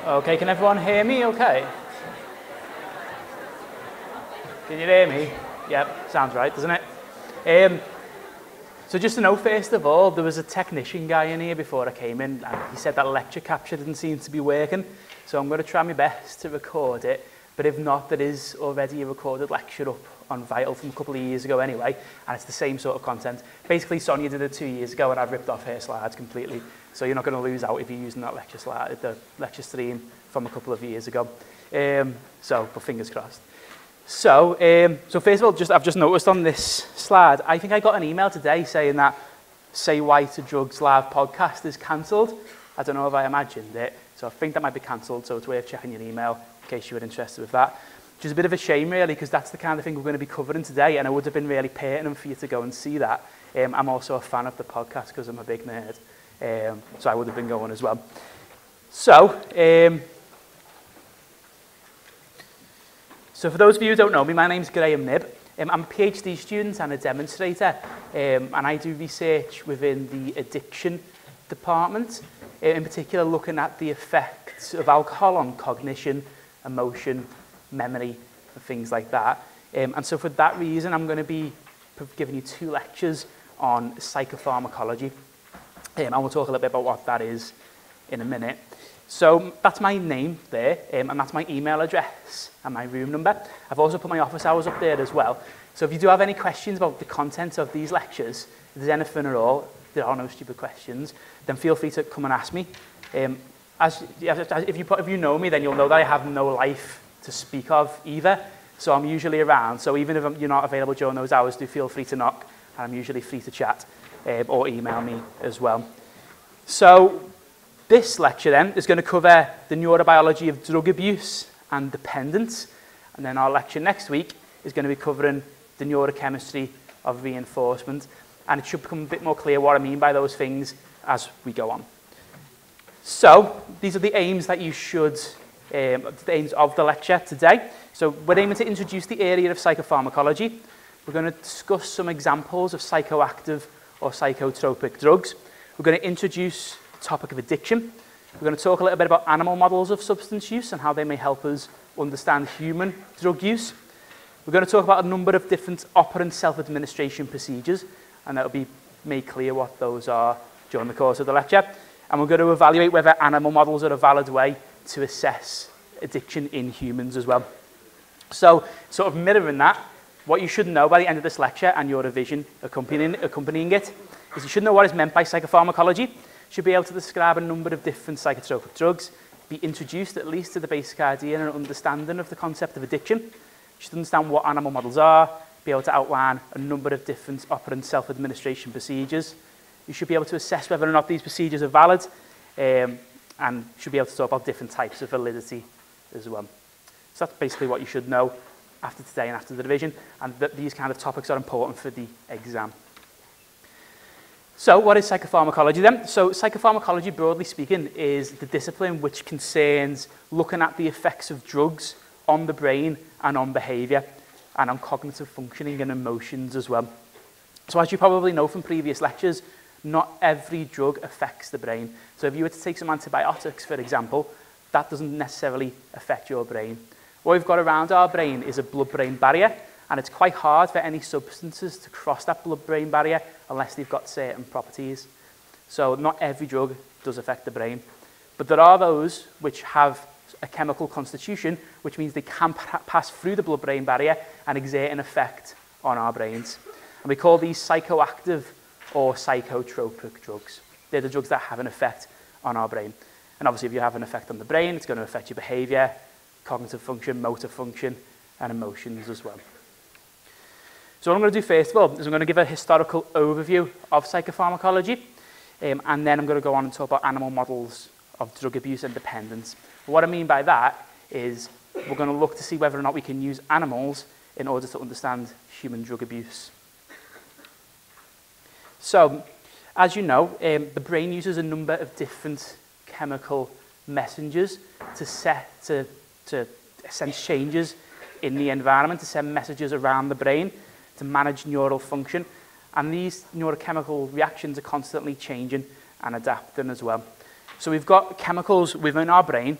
Okay, can everyone hear me okay? Can you hear me? Yep, sounds right, doesn't it? So just to know, first of all, there was a technician guy in here before I came in, and he said that lecture capture didn't seem to be working, so I'm going to try my best to record it, but if not, there is already a recorded lecture up on Vital from a couple of years ago anyway, and it's the same sort of content. Basically, Sonia did it 2 years ago, and I've ripped off her slides completely, so you're not going to lose out if you're using that lecture slide, the lecture stream from a couple of years ago. But fingers crossed. So first of all, I've just noticed on this slide, I think I got an email today saying that Say Why to Drugs live podcast is cancelled. I don't know if I imagined it, so I think that might be cancelled, so it's worth checking your email in case you were interested with that. Which is a bit of a shame, really, because that's the kind of thing we're going to be covering today, and it would have been really pertinent for you to go and see that. I'm also a fan of the podcast because I'm a big nerd, so I would have been going as well. So for those of you who don't know me, my name's Graham Nibb. I'm a PhD student and a demonstrator, and I do research within the addiction department, in particular looking at the effects of alcohol on cognition, emotion, memory, and things like that. And so for that reason, I'm going to be giving you 2 lectures on psychopharmacology, and we'll talk a little bit about what that is in a minute. So that's my name there, and that's my email address and my room number. I've also put my office hours up there as well. So if you do have any questions about the content of these lectures, if there's anything at all, there are no stupid questions, then feel free to come and ask me. If you know me, then you'll know that I have no life to speak of either. So I'm usually around. So even if you're not available during those hours, do feel free to knock, and I'm usually free to chat or email me as well. So this lecture then is going to cover the neurobiology of drug abuse and dependence, and then our lecture next week is going to be covering the neurochemistry of reinforcement, and it should become a bit more clear what I mean by those things as we go on. So these are the aims that you should, the aims of the lecture today. So we're aiming to introduce the area of psychopharmacology. We're going to discuss some examples of psychoactive or psychotropic drugs. We're going to introduce topic of addiction. We're going to talk a little bit about animal models of substance use and how they may help us understand human drug use. We're going to talk about a number of different operant self-administration procedures, and that will be made clear what those are during the course of the lecture. And we're going to evaluate whether animal models are a valid way to assess addiction in humans as well. So, sort of mirroring that, what you should know by the end of this lecture and your revision accompanying it is you should know what is meant by psychopharmacology. Should be able to describe a number of different psychotropic drugs, be introduced at least to the basic idea and an understanding of the concept of addiction. You should understand what animal models are, be able to outline a number of different operant self-administration procedures. You should be able to assess whether or not these procedures are valid, and should be able to talk about different types of validity as well. So that's basically what you should know after today and after the revision, and that these kind of topics are important for the exam. So what is psychopharmacology then? So psychopharmacology, broadly speaking, is the discipline which concerns looking at the effects of drugs on the brain and on behaviour and on cognitive functioning and emotions as well. So as you probably know from previous lectures, not every drug affects the brain. So if you were to take some antibiotics, for example, that doesn't necessarily affect your brain. What we've got around our brain is a blood-brain barrier, and it's quite hard for any substances to cross that blood-brain barrier unless they've got certain properties. So not every drug does affect the brain, but there are those which have a chemical constitution, which means they can pass through the blood-brain barrier and exert an effect on our brains. And we call these psychoactive or psychotropic drugs. They're the drugs that have an effect on our brain. And obviously if you have an effect on the brain, it's going to affect your behaviour, cognitive function, motor function, and emotions as well. So what I'm going to do first of all is I'm going to give a historical overview of psychopharmacology, and then I'm going to go on and talk about animal models of drug abuse and dependence. What I mean by that is we're going to look to see whether or not we can use animals in order to understand human drug abuse. So, as you know, the brain uses a number of different chemical messengers to sense changes in the environment, to send messages around the brain, to manage neural function. And these neurochemical reactions are constantly changing and adapting as well. So we've got chemicals within our brain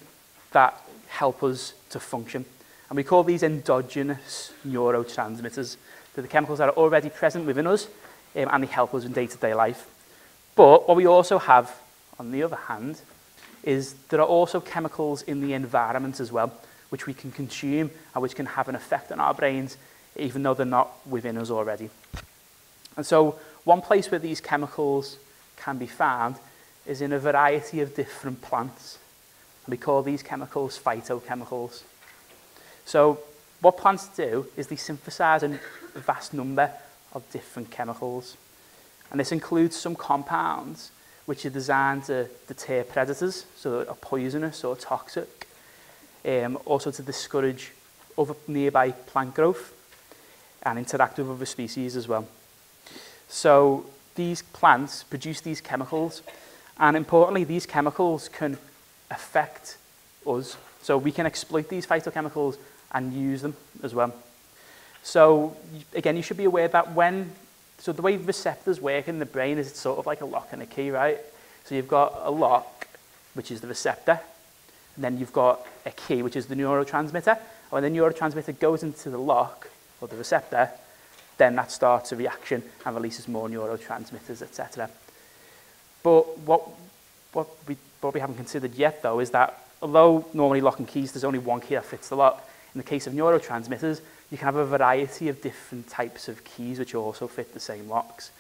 that help us to function. And we call these endogenous neurotransmitters. They're the chemicals that are already present within us, and they help us in day-to-day life. But what we also have, on the other hand, is there are also chemicals in the environment as well, which we can consume and which can have an effect on our brains, even though they're not within us already. And so one place where these chemicals can be found is in a variety of different plants. And we call these chemicals phytochemicals. So what plants do is they synthesize a vast number of different chemicals. And this includes some compounds which are designed to deter predators, so are poisonous or toxic, also to discourage other nearby plant growth and interact with other species as well. So these plants produce these chemicals, and importantly, these chemicals can affect us. So we can exploit these phytochemicals and use them as well. So again, you should be aware that so the way receptors work in the brain is it's sort of like a lock and a key, right? So you've got a lock, which is the receptor, and then you've got a key, which is the neurotransmitter. And when the neurotransmitter goes into the lock, or the receptor, then that starts a reaction and releases more neurotransmitters, etc. But what we haven't considered yet, though, is that although normally lock and keys, there's only one key that fits the lock, in the case of neurotransmitters, you can have a variety of different types of keys which also fit the same locks.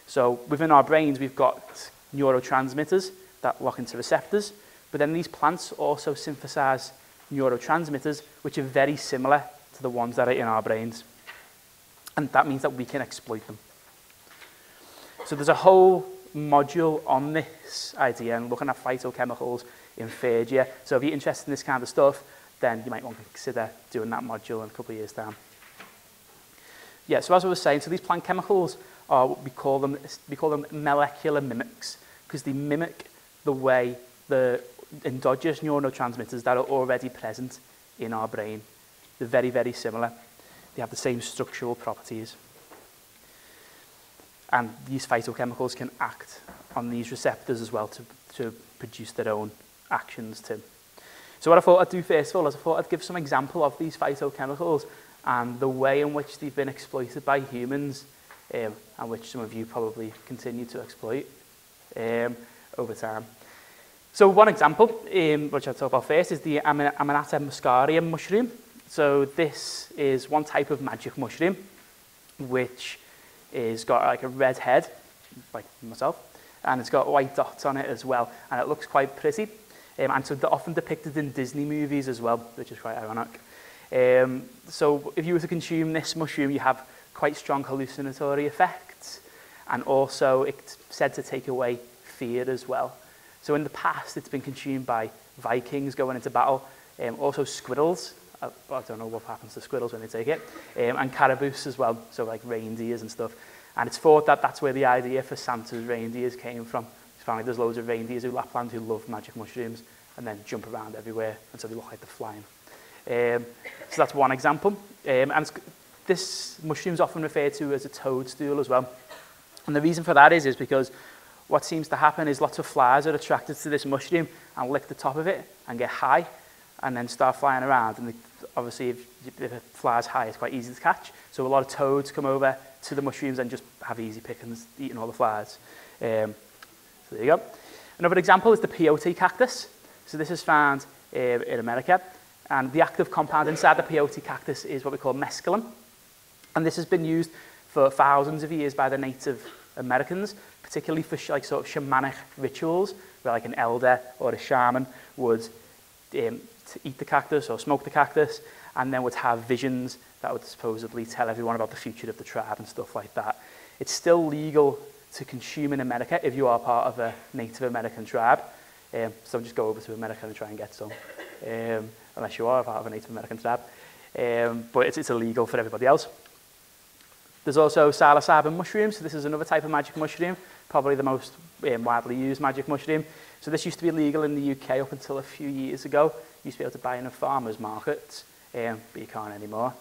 So within our brains, we've got neurotransmitters that lock into receptors, but then these plants also synthesize neurotransmitters which are very similar to the ones that are in our brains. And that means that we can exploit them. So there's a whole module on this idea and looking at phytochemicals in third year. So if you're interested in this kind of stuff, then you might want to consider doing that module in a couple of years' time. Yeah, so as I was saying, so these plant chemicals are what we call them molecular mimics, because they mimic the way the endogenous neurotransmitters that are already present in our brain. They're very, very similar. They have the same structural properties. And these phytochemicals can act on these receptors as well to produce their own actions too. So what I thought I'd do first of all is I thought I'd give some example of these phytochemicals and the way in which they've been exploited by humans, and which some of you probably continue to exploit over time. So one example, which I'll talk about first, is the Amanita muscaria mushroom. So this is one type of magic mushroom, which is got like a red head, like myself, and it's got white dots on it as well, and it looks quite pretty. And so they're often depicted in Disney movies as well, which is quite ironic. So if you were to consume this mushroom, you have quite strong hallucinatory effects, and also it's said to take away fear as well. So in the past, it's been consumed by Vikings going into battle, also squirrels. I don't know what happens to squirrels when they take it, and caraboos as well, so like reindeers and stuff. And it's thought that that's where the idea for Santa's reindeers came from. Apparently there's loads of reindeers in Lapland who love magic mushrooms and then jump around everywhere, and so they look like they're flying. So that's one example. And this mushroom is often referred to as a toadstool as well. And the reason for that is because what seems to happen is lots of flies are attracted to this mushroom and lick the top of it and get high and then start flying around. And obviously if it flies high, it's quite easy to catch. So a lot of toads come over to the mushrooms and just have easy pickings, eating all the flies. So there you go. Another example is the peyote cactus. So this is found in America. And the active compound inside the peyote cactus is what we call mescaline. And this has been used for thousands of years by the Native Americans, particularly for like sort of shamanic rituals, where like an elder or a shaman would to eat the cactus or smoke the cactus, and then would have visions that would supposedly tell everyone about the future of the tribe and stuff like that. It's still legal to consume in America if you are part of a Native American tribe. So just go over to America and try and get some, unless you are a part of a Native American tribe. But it's illegal for everybody else. There's also psilocybin mushrooms. So this is another type of magic mushroom, probably the most widely used magic mushroom. So this used to be illegal in the UK up until a few years ago. You used to be able to buy in a farmer's market, but you can't anymore.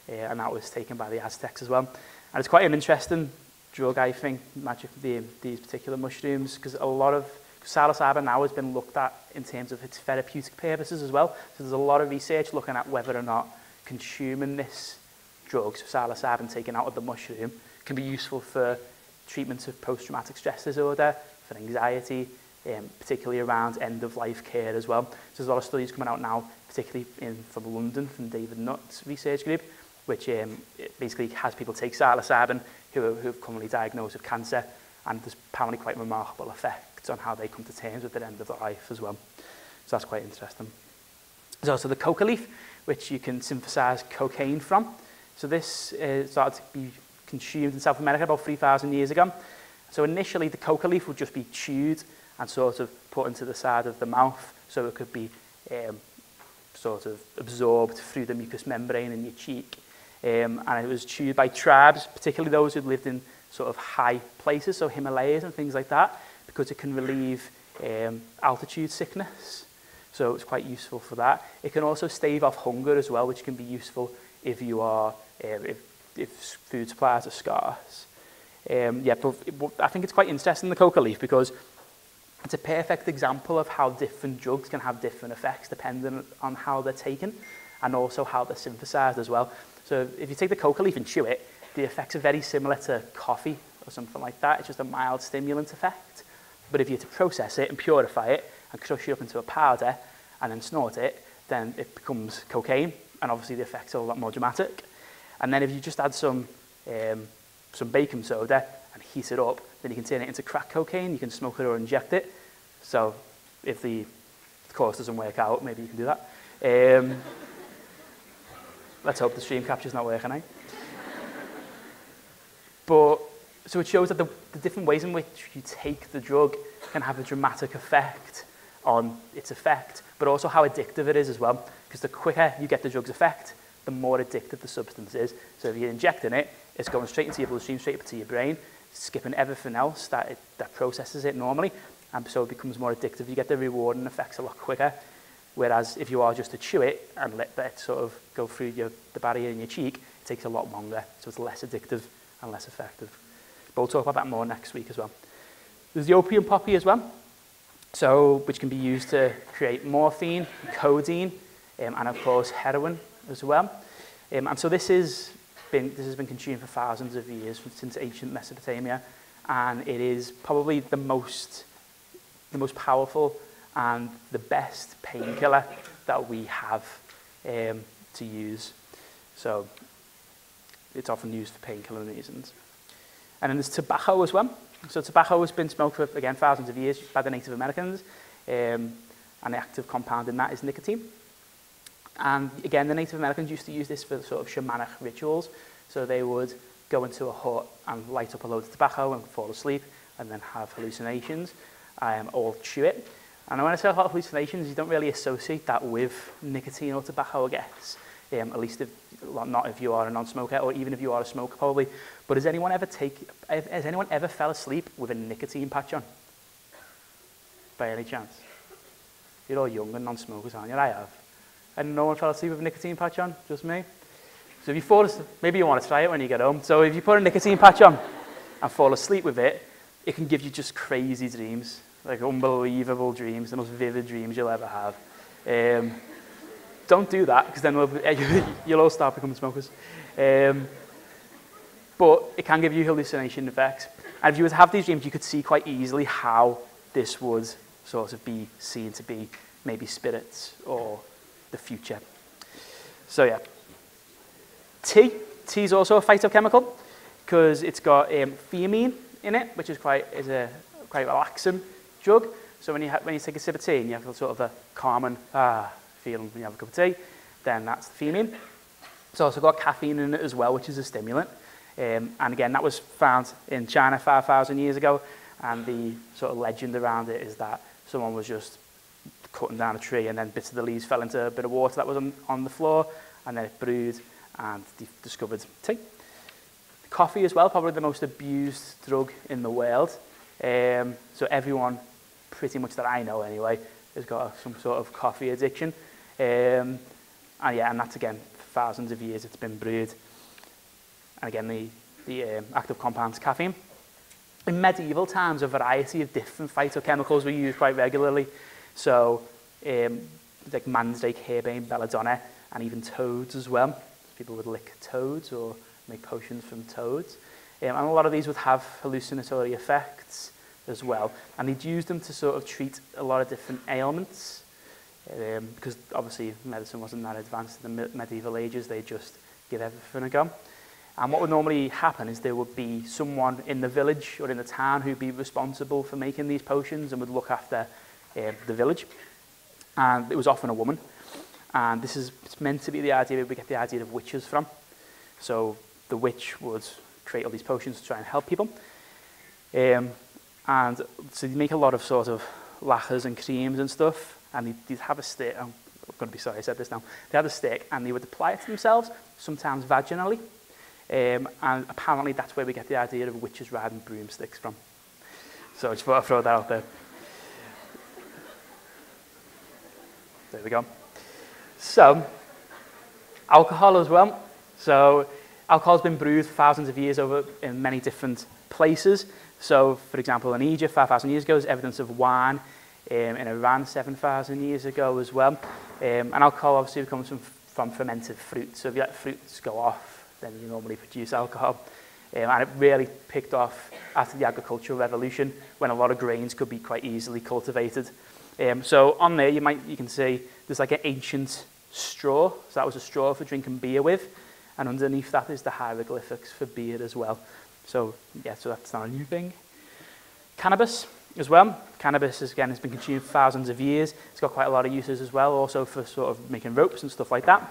And that was taken by the Aztecs as well. And it's quite an interesting drug, I think, these particular mushrooms, because a lot of Psilocybin now has been looked at in terms of its therapeutic purposes as well. So there's a lot of research looking at whether or not consuming this drug, so psilocybin taken out of the mushroom, can be useful for treatment of post-traumatic stress disorder, for anxiety, particularly around end-of-life care as well. So there's a lot of studies coming out now, particularly from London, from David Nutt's research group, which it basically has people take psilocybin who are currently diagnosed with cancer, and there's apparently quite remarkable effects on how they come to terms with their end of life as well. So that's quite interesting. There's also the coca leaf, which you can synthesize cocaine from. So this started to be consumed in South America about 3,000 years ago. So initially the coca leaf would just be chewed and sort of put into the side of the mouth so it could be sort of absorbed through the mucous membrane in your cheek. And it was chewed by tribes, particularly those who lived in sort of high places, so Himalayas and things like that, because it can relieve altitude sickness. So it's quite useful for that. It can also stave off hunger as well, which can be useful if you are if food supplies are scarce. Yeah, but I think it's quite interesting, the coca leaf, because it's a perfect example of how different drugs can have different effects depending on how they're taken and also how they're synthesized as well. So if you take the coca leaf and chew it, the effects are very similar to coffee or something like that. It's just a mild stimulant effect. But if you were to process it and purify it and crush it up into a powder and then snort it, then it becomes cocaine, and obviously the effects are a lot more dramatic. And then if you just add some baking soda and heat it up, then you can turn it into crack cocaine. You can smoke it or inject it. So if the course doesn't work out, maybe you can do that. Let's hope the stream capture's not working, eh? But, so it shows that the different ways in which you take the drug can have a dramatic effect on its effect, but also how addictive it is as well. Because the quicker you get the drug's effect, the more addictive the substance is. So if you're injecting it, it's going straight into your bloodstream, straight into your brain, skipping everything else that processes it normally, and so it becomes more addictive. You get the rewarding effects a lot quicker. Whereas if you are just to chew it and let that sort of go through the barrier in your cheek, it takes a lot longer, so it's less addictive and less effective. But we'll talk about that more next week as well. There's the opium poppy as well, so which can be used to create morphine, codeine, and of course heroin as well. And so this has been consumed for thousands of years, since ancient Mesopotamia, and it is probably the most powerful and the best painkiller that we have to use. So it's often used for painkiller reasons. And then there's tobacco as well. So tobacco has been smoked for, again, thousands of years by the Native Americans, and the active compound in that is nicotine. And again, the Native Americans used to use this for sort of shamanic rituals. So they would go into a hut and light up a load of tobacco and fall asleep and then have hallucinations, or chew it. And when I say about hallucinations, you don't really associate that with nicotine or tobacco, I guess. At least not if you are a non-smoker, or even if you are a smoker, probably. But has anyone ever fell asleep with a nicotine patch on? By any chance? You're all young and non-smokers, aren't you? I have. And no one fell asleep with a nicotine patch on? Just me? So if you fall asleep, maybe you want to try it when you get home. So if you put a nicotine patch on and fall asleep with it, it can give you just crazy dreams. Like unbelievable dreams, the most vivid dreams you'll ever have. Don't do that, because then you'll all start becoming smokers. But it can give you hallucination effects. And if you were to have these dreams, you could see quite easily how this would sort of be seen to be maybe spirits or the future. So yeah. Tea is also a phytochemical, because it's got theanine in it, which is quite relaxing drug. So when you take a sip of tea and you have sort of a calming feeling when you have a cup of tea, then that's the theanine. It's also got caffeine in it as well, which is a stimulant. And again, that was found in China 5,000 years ago. And the sort of legend around it is that someone was just cutting down a tree and then bits of the leaves fell into a bit of water that was on the floor, and then it brewed and discovered tea. Coffee as well, probably the most abused drug in the world. So everyone, pretty much that I know anyway, has got some sort of coffee addiction. And that's again, for thousands of years it's been brewed. And again, the active compound's caffeine. In medieval times, a variety of different phytochemicals were used quite regularly. So, like mandrake, harebane, belladonna, and even toads as well. People would lick toads or make potions from toads. And a lot of these would have hallucinatory effects as well. And they'd use them to sort of treat a lot of different ailments. Because obviously medicine wasn't that advanced in the medieval ages, they'd just give everything a go. And what would normally happen is there would be someone in the village or in the town who'd be responsible for making these potions and would look after the village. And it was often a woman. And it's meant to be the idea, we get the idea of witches from. So the witch would create all these potions to try and help people. And so they make a lot of sort of lacquers and creams and stuff. And they'd have a stick. I'm going to be sorry I said this now. They had a stick and they would apply it to themselves, sometimes vaginally. And apparently that's where we get the idea of witches riding broomsticks from. So I just thought I'd throw that out there. There we go. So, alcohol as well. So, alcohol's been brewed for thousands of years over in many different places. So, for example, in Egypt, 5,000 years ago, there's evidence of wine. In Iran, 7,000 years ago as well. And alcohol obviously comes from fermented fruit. So if you let fruits go off, then you normally produce alcohol. And it really picked off after the agricultural revolution, when a lot of grains could be quite easily cultivated. So on there, you can see there's like an ancient straw. So that was a straw for drinking beer with. And underneath that is the hieroglyphics for beer as well. So yeah, so that's not a new thing. Cannabis as well. Cannabis, again, has been consumed for thousands of years. It's got quite a lot of uses as well, also for sort of making ropes and stuff like that.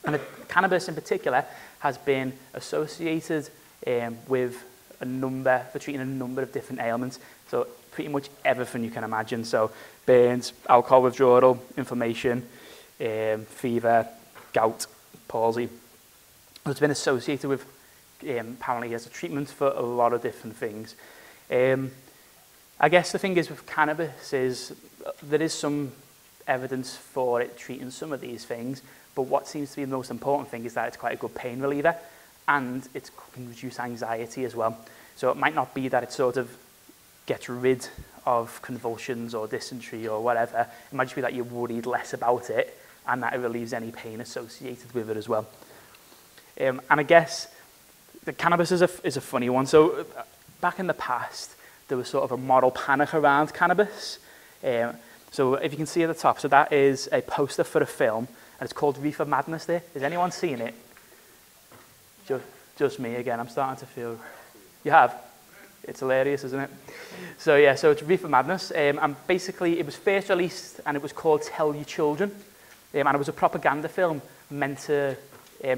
And cannabis in particular has been associated with for treating a number of different ailments. So pretty much everything you can imagine. So burns, alcohol withdrawal, inflammation, fever, gout, palsy. It's been associated with, apparently as a treatment for a lot of different things. I guess the thing is with cannabis is there is some evidence for it treating some of these things, but what seems to be the most important thing is that it's quite a good pain reliever and it can reduce anxiety as well. So it might not be that it sort of gets rid of convulsions or dysentery or whatever. It might just be that you're worried less about it and that it relieves any pain associated with it as well. And I guess the cannabis is a funny one. So back in the past, there was sort of a moral panic around cannabis. So if you can see at the top, so that is a poster for a film, and it's called Reefer Madness there. Has anyone seen it? Just me again, I'm starting to feel... You have? It's hilarious, isn't it? So yeah, so it's Reefer Madness, and basically it was first released, and it was called Tell Your Children, and it was a propaganda film meant to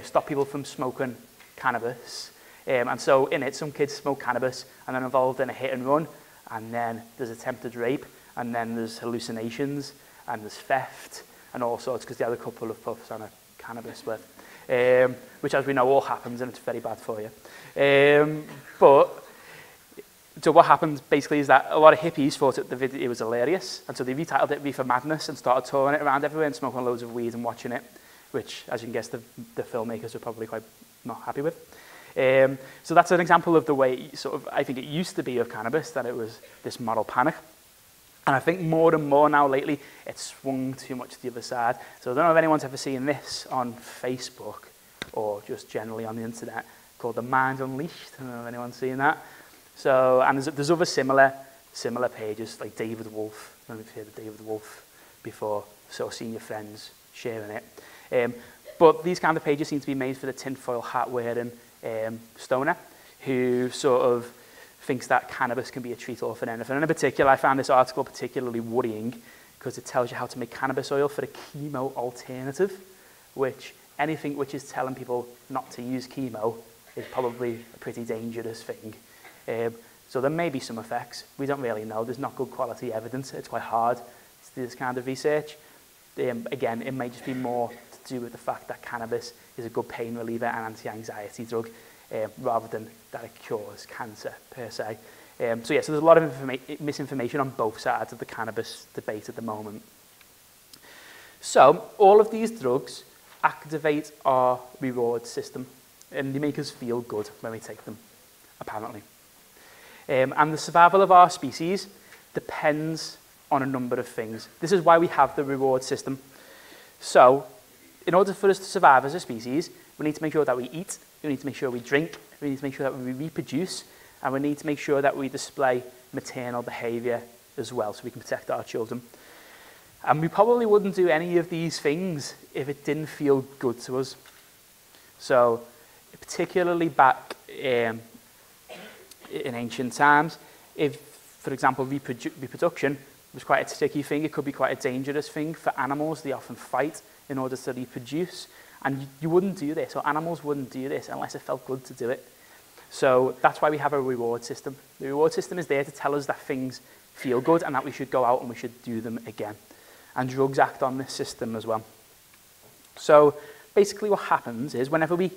stop people from smoking cannabis. And so in it, some kids smoke cannabis and then involved in a hit and run, and then there's attempted rape, and then there's hallucinations, and there's theft, and all sorts, because they had a couple of puffs on a cannabis split, which, as we know, all happens, and it's very bad for you. So what happened, basically, is that a lot of hippies thought that it was hilarious, and so they retitled it Reefer Madness and started touring it around everywhere and smoking loads of weed and watching it, which, as you can guess, the filmmakers were probably quite not happy with. So that's an example of the way sort of I think it used to be of cannabis, that it was this moral panic. And I think more and more now lately, it's swung too much to the other side. So I don't know if anyone's ever seen this on Facebook or just generally on the internet, called The Mind Unleashed. I don't know if anyone's seen that. So, and there's other similar pages, like David Wolf. I don't know if you've heard of David Wolf before, sort of seeing your friends sharing it. But these kind of pages seem to be made for the tinfoil hat wearing stoner, who sort of thinks that cannabis can be a treat-all for anything. And in particular, I found this article particularly worrying because it tells you how to make cannabis oil for a chemo alternative, which anything which is telling people not to use chemo is probably a pretty dangerous thing. So there may be some effects. We don't really know. There's not good quality evidence. It's quite hard to do this kind of research. Again, it may just be more to do with the fact that cannabis is a good pain reliever and anti-anxiety drug, rather than that it cures cancer per se. So there's a lot of misinformation on both sides of the cannabis debate at the moment. So all of these drugs activate our reward system, and they make us feel good when we take them, apparently. And the survival of our species depends on a number of things. This is why we have the reward system. So, in order for us to survive as a species, we need to make sure that we eat, we need to make sure we drink, we need to make sure that we reproduce, and we need to make sure that we display maternal behaviour as well, so we can protect our children. And we probably wouldn't do any of these things if it didn't feel good to us. So, particularly back in ancient times, if, for example, reproduction was quite a tricky thing, it could be quite a dangerous thing for animals. They often fight in order to reproduce. And you wouldn't do this, or animals wouldn't do this unless it felt good to do it. So that's why we have a reward system. The reward system is there to tell us that things feel good and that we should go out and we should do them again. And drugs act on this system as well. So basically what happens is whenever we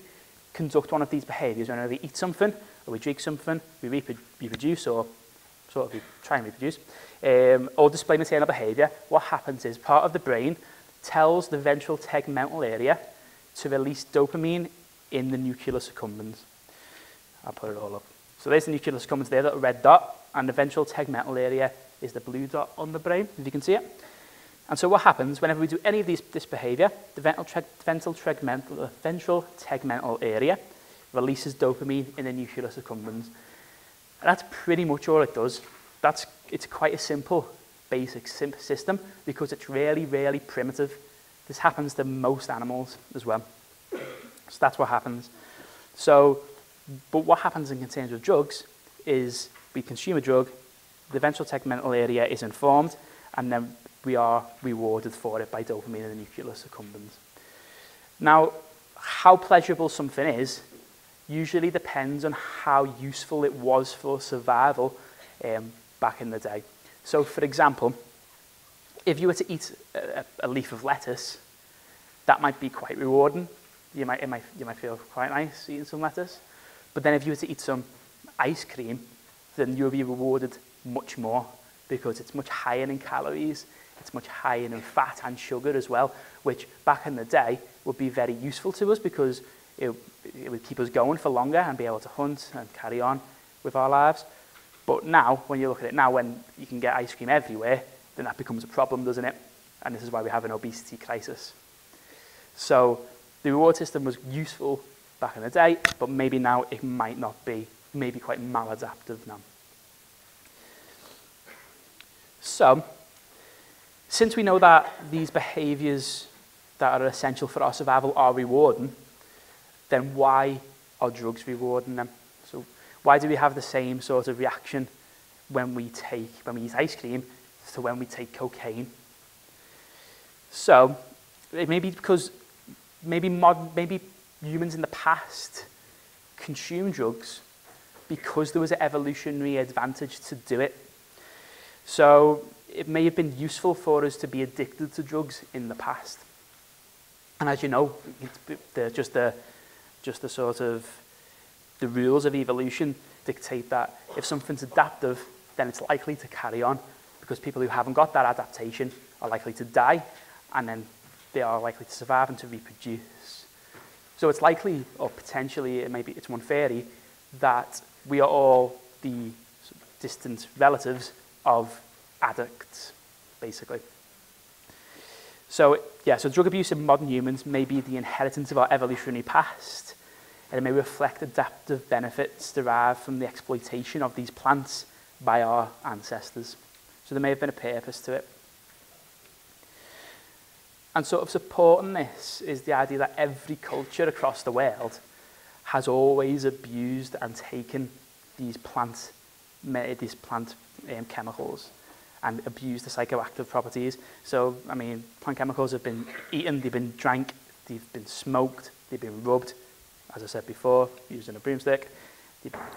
conduct one of these behaviours, whenever we eat something, or we drink something, we reproduce, or sort of we try and reproduce, or display maternal behaviour, what happens is part of the brain tells the ventral tegmental area to release dopamine in the nucleus accumbens. I'll put it all up. So there's the nucleus accumbens there, that red dot, and the ventral tegmental area is the blue dot on the brain, if you can see it. And so what happens whenever we do any of this behaviour, the ventral tegmental area releases dopamine in the nucleus accumbens. And that's pretty much all it does. It's quite a simple, basic system because it's really, really primitive. This happens to most animals as well. So that's what happens. So, but what happens in terms of drugs is we consume a drug, the ventral tegmental area is informed, and then we are rewarded for it by dopamine in the nucleus accumbens. Now, how pleasurable something is usually depends on how useful it was for survival back in the day. So, for example, if you were to eat a leaf of lettuce, that might be quite rewarding. You might feel quite nice eating some lettuce. But then if you were to eat some ice cream, then you'll be rewarded much more because it's much higher in calories, it's much higher in fat and sugar as well, which back in the day would be very useful to us because it would keep us going for longer and be able to hunt and carry on with our lives. But now, when you look at it now, when you can get ice cream everywhere, then that becomes a problem, doesn't it? And this is why we have an obesity crisis. So the reward system was useful back in the day, but maybe now it might not be, maybe quite maladaptive now. So, since we know that these behaviours that are essential for our survival are rewarding, then why are drugs rewarding them? So why do we have the same sort of reaction when we eat ice cream to when we take cocaine? So it may be because maybe humans in the past consumed drugs because there was an evolutionary advantage to do it. So it may have been useful for us to be addicted to drugs in the past. And as you know, just the sort of the rules of evolution dictate that if something's adaptive, then it's likely to carry on because people who haven't got that adaptation are likely to die, and then they are likely to survive and to reproduce. So it's likely, or potentially, it's one theory, that we are all the distant relatives of addicts, basically. So, yeah, so drug abuse in modern humans may be the inheritance of our evolutionary past, and it may reflect adaptive benefits derived from the exploitation of these plants by our ancestors. So there may have been a purpose to it. And sort of supporting this is the idea that every culture across the world has always abused and taken these plant chemicals and abused the psychoactive properties. So, I mean, plant chemicals have been eaten, they've been drank, they've been smoked, they've been rubbed, as I said before, used in a broomstick.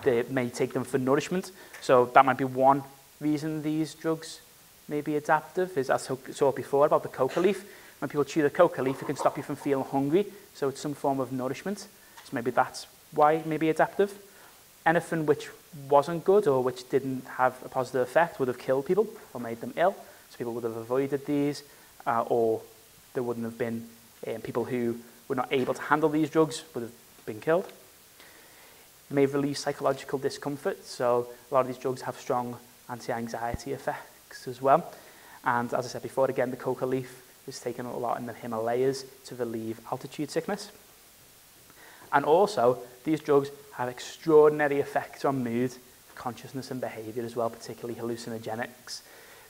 They may take them for nourishment. So that might be one reason these drugs may be adaptive, is as I saw before about the coca leaf. When people chew the coca leaf, it can stop you from feeling hungry, so it's some form of nourishment. So maybe that's why it may be adaptive. Anything which wasn't good or which didn't have a positive effect would have killed people or made them ill. So people would have avoided these, or there wouldn't have been people who were not able to handle these drugs would have been killed. They may relieve psychological discomfort, so a lot of these drugs have strong anti-anxiety effects as well. And as I said before, again, the coca leaf is taken a lot in the Himalayas to relieve altitude sickness. And also, these drugs have extraordinary effects on mood, consciousness and behaviour as well, particularly hallucinogenics.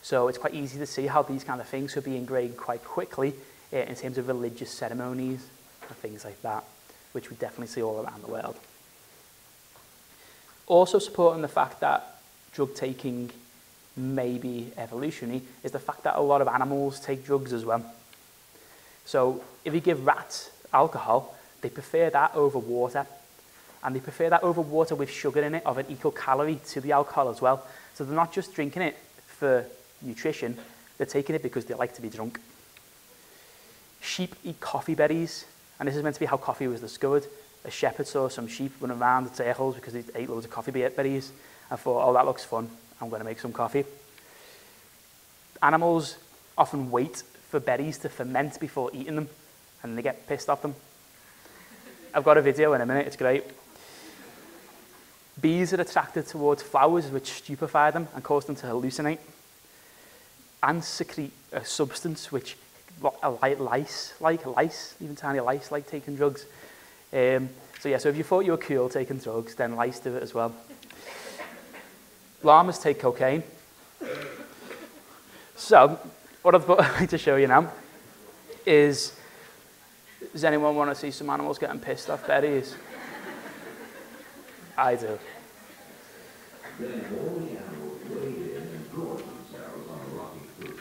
So it's quite easy to see how these kind of things could be ingrained quite quickly in terms of religious ceremonies and things like that, which we definitely see all around the world. Also supporting the fact that drug taking may be evolutionary is the fact that a lot of animals take drugs as well. So if you give rats alcohol, they prefer that over water. And they prefer that over water with sugar in it of an equal calorie to the alcohol as well. So they're not just drinking it for nutrition, they're taking it because they like to be drunk. Sheep eat coffee berries, and this is meant to be how coffee was discovered. A shepherd saw some sheep running around the circles because they ate loads of coffee berries and thought, oh, that looks fun, I'm going to make some coffee. Animals often wait for berries to ferment before eating them, and they get pissed off them. I've got a video in a minute, it's great. Bees are attracted towards flowers which stupefy them and cause them to hallucinate. Ants secrete a substance which lice, even tiny lice, like taking drugs. So if you thought you were cool taking drugs, then lice do it as well. Llamas take cocaine. So, what I'd like to show you now is, does anyone want to see some animals getting pissed off berries? I do. Then all the animals wade in and gorge themselves on the rocky fruit.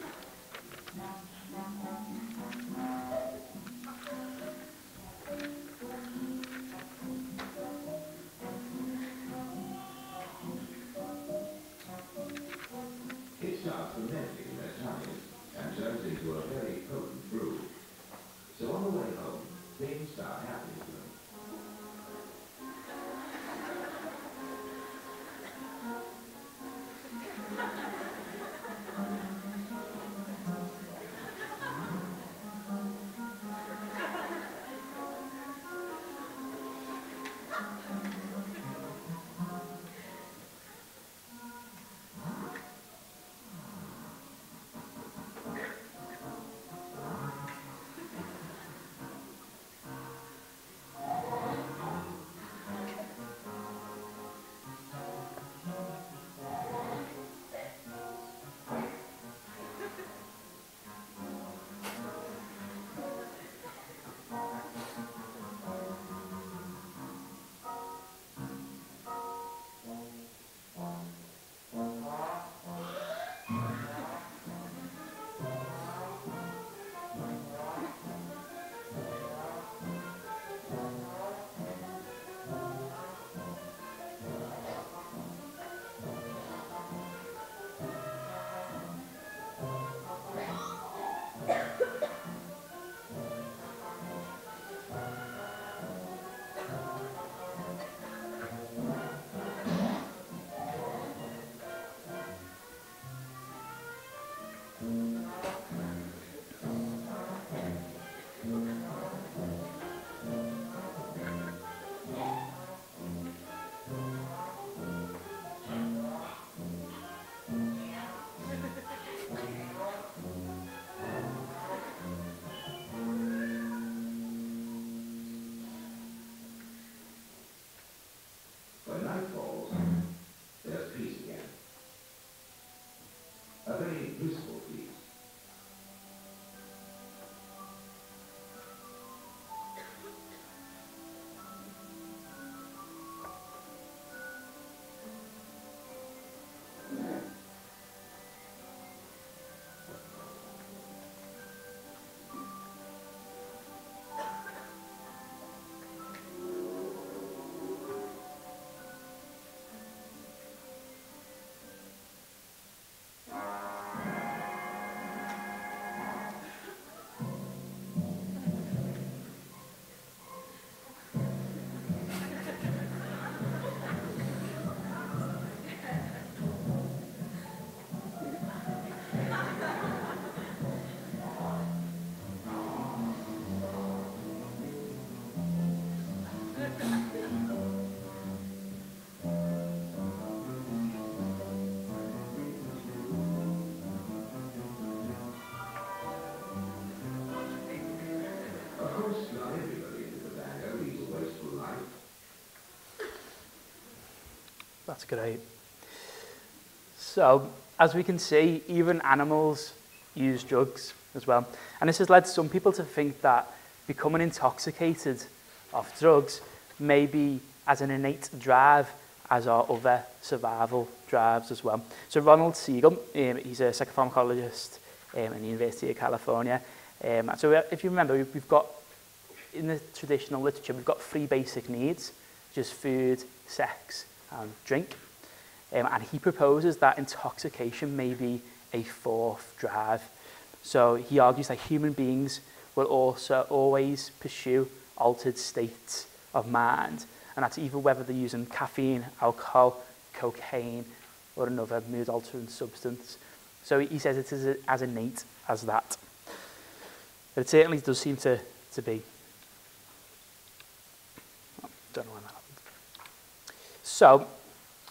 It starts fermenting in their tummies and turns into a very potent brew. So on the way home, things start happening to them. When night falls, there's peace again. A very blissful peace. That's great. So, as we can see, even animals use drugs as well. And this has led some people to think that becoming intoxicated of drugs may be as an innate drive as our other survival drives as well. So Ronald Siegel, he's a psychopharmacologist in the University of California. So if you remember, we've got, in the traditional literature, we've got 3 basic needs, which is food, sex, and drink. And he proposes that intoxication may be a 4th drive. So he argues that human beings will also always pursue altered states of mind, and that's either whether they're using caffeine, alcohol, cocaine, or another mood-altering substance. So he says it is as innate as that. But it certainly does seem to be. Oh, don't know when that happened.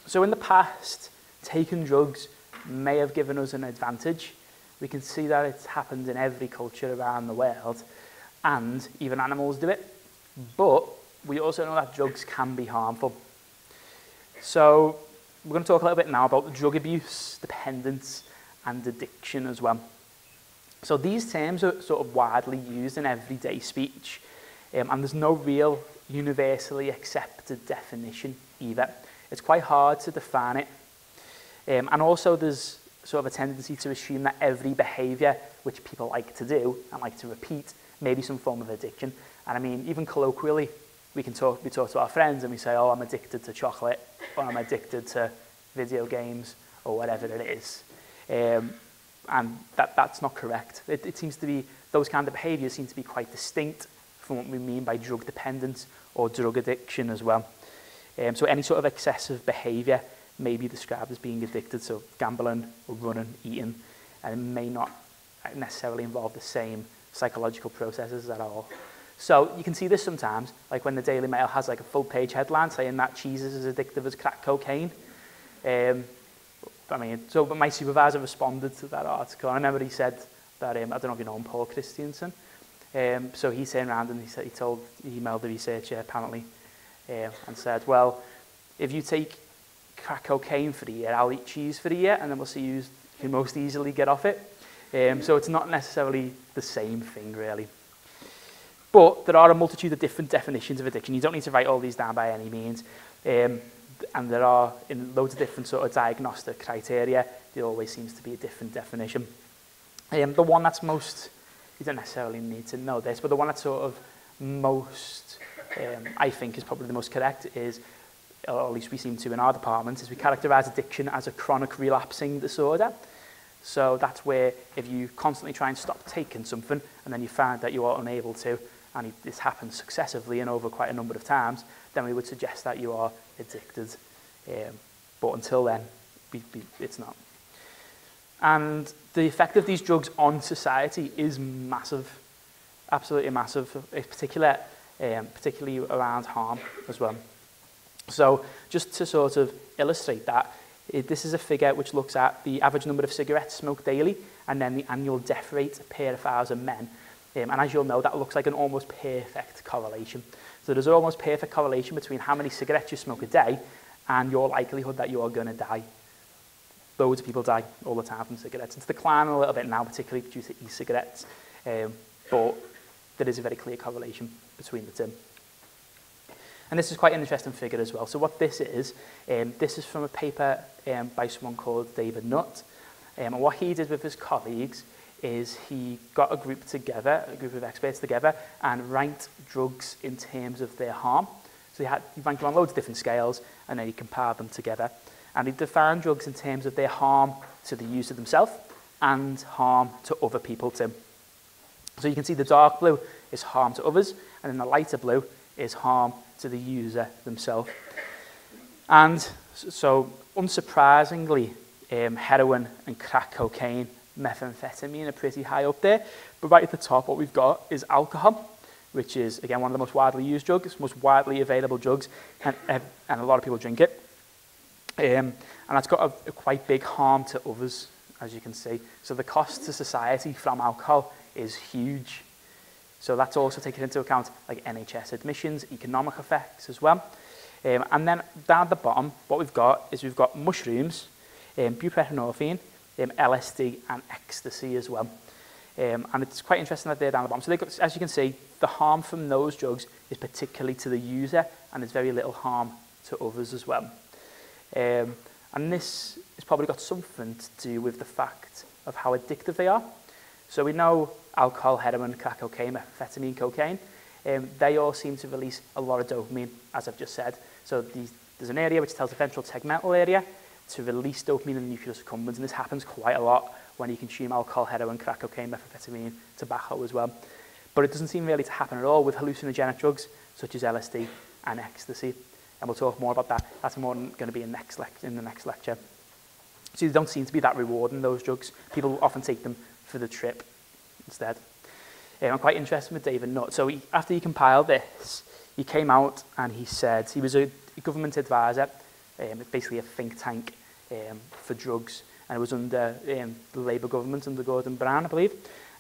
So in the past, taking drugs may have given us an advantage. We can see that it's happened in every culture around the world, and even animals do it. But we also know that drugs can be harmful. So we're going to talk a little bit now about drug abuse, dependence, and addiction as well. So these terms are sort of widely used in everyday speech, and there's no real universally accepted definition either. It's quite hard to define it. And also there's sort of a tendency to assume that every behaviour which people like to do and like to repeat may be some form of addiction. And I mean, even colloquially, we talk to our friends and we say, oh, I'm addicted to chocolate, or I'm addicted to video games, or whatever it is. And that's not correct. It seems to be, those kind of behaviours seem to be quite distinct from what we mean by drug dependence or drug addiction as well. So any sort of excessive behaviour may be described as being addicted, so gambling or running, eating, and it may not necessarily involve the same psychological processes at all. So you can see this sometimes, like when the Daily Mail has like a full-page headline saying that cheese is as addictive as crack cocaine. But my supervisor responded to that article. I remember he said that, I don't know if you know him, Paul Christiansen. So he turned around and he emailed the researcher apparently, and said, well, if you take crack cocaine for a year, I'll eat cheese for a year, and then we'll see who can most easily get off it. So it's not necessarily the same thing, really. But there are a multitude of different definitions of addiction. You don't need to write all these down by any means. And there are in loads of different sort of diagnostic criteria. There always seems to be a different definition. The one that's most, you don't necessarily need to know this, but the one that's sort of most, I think is probably the most correct is, or at least we seem to in our department, is we characterise addiction as a chronic relapsing disorder. So that's where if you constantly try and stop taking something and then you find that you are unable to, and this happens successively and over quite a number of times, then we would suggest that you are addicted. But until then, it's not. And the effect of these drugs on society is massive, absolutely massive, particularly around harm as well. So just to sort of illustrate that, this is a figure which looks at the average number of cigarettes smoked daily and then the annual death rate per 1,000 men. And as you'll know, that looks like an almost perfect correlation. So there's an almost perfect correlation between how many cigarettes you smoke a day and your likelihood that you are going to die. Loads of people die all the time from cigarettes. It's declining a little bit now, particularly due to e-cigarettes. But there is a very clear correlation between the two. And this is quite an interesting figure as well. So what this is from a paper by someone called David Nutt. And what he did with his colleagues is he got a group of experts together, and ranked drugs in terms of their harm. So he ranked them on loads of different scales, and then he compared them together. And he defined drugs in terms of their harm to the user themselves and harm to other people too. So you can see the dark blue is harm to others, and then the lighter blue is harm to the user themselves. And so, unsurprisingly, heroin and crack cocaine, methamphetamine are pretty high up there. But right at the top, what we've got is alcohol, which is, again, one of the most widely used drugs, most widely available drugs, and a lot of people drink it. And that's got a quite big harm to others, as you can see. So the cost to society from alcohol is huge. So that's also taken into account, like NHS admissions, economic effects as well. And then down at the bottom, what we've got is we've got mushrooms, buprenorphine, LSD and ecstasy as well. And it's quite interesting that they're down the bottom. So they've got, as you can see, the harm from those drugs is particularly to the user, and there's very little harm to others as well. And this has probably got something to do with the fact of how addictive they are. So we know alcohol, heroin, crack cocaine, methamphetamine, cocaine, they all seem to release a lot of dopamine, as I've just said. So there's an area which tells the ventral tegmental area to release dopamine in the nucleus accumbens, and this happens quite a lot when you consume alcohol, heroin, crack cocaine, methamphetamine, tobacco as well. But it doesn't seem really to happen at all with hallucinogenic drugs such as LSD and ecstasy. And we'll talk more about that. That's more going to be in the next lecture. So they don't seem to be that rewarding, those drugs. People often take them for the trip instead. I'm quite interested with David Nutt. So after he compiled this, he came out and he said, he was a government advisor, basically a think tank for drugs, and it was under the Labour government, under Gordon Brown, I believe.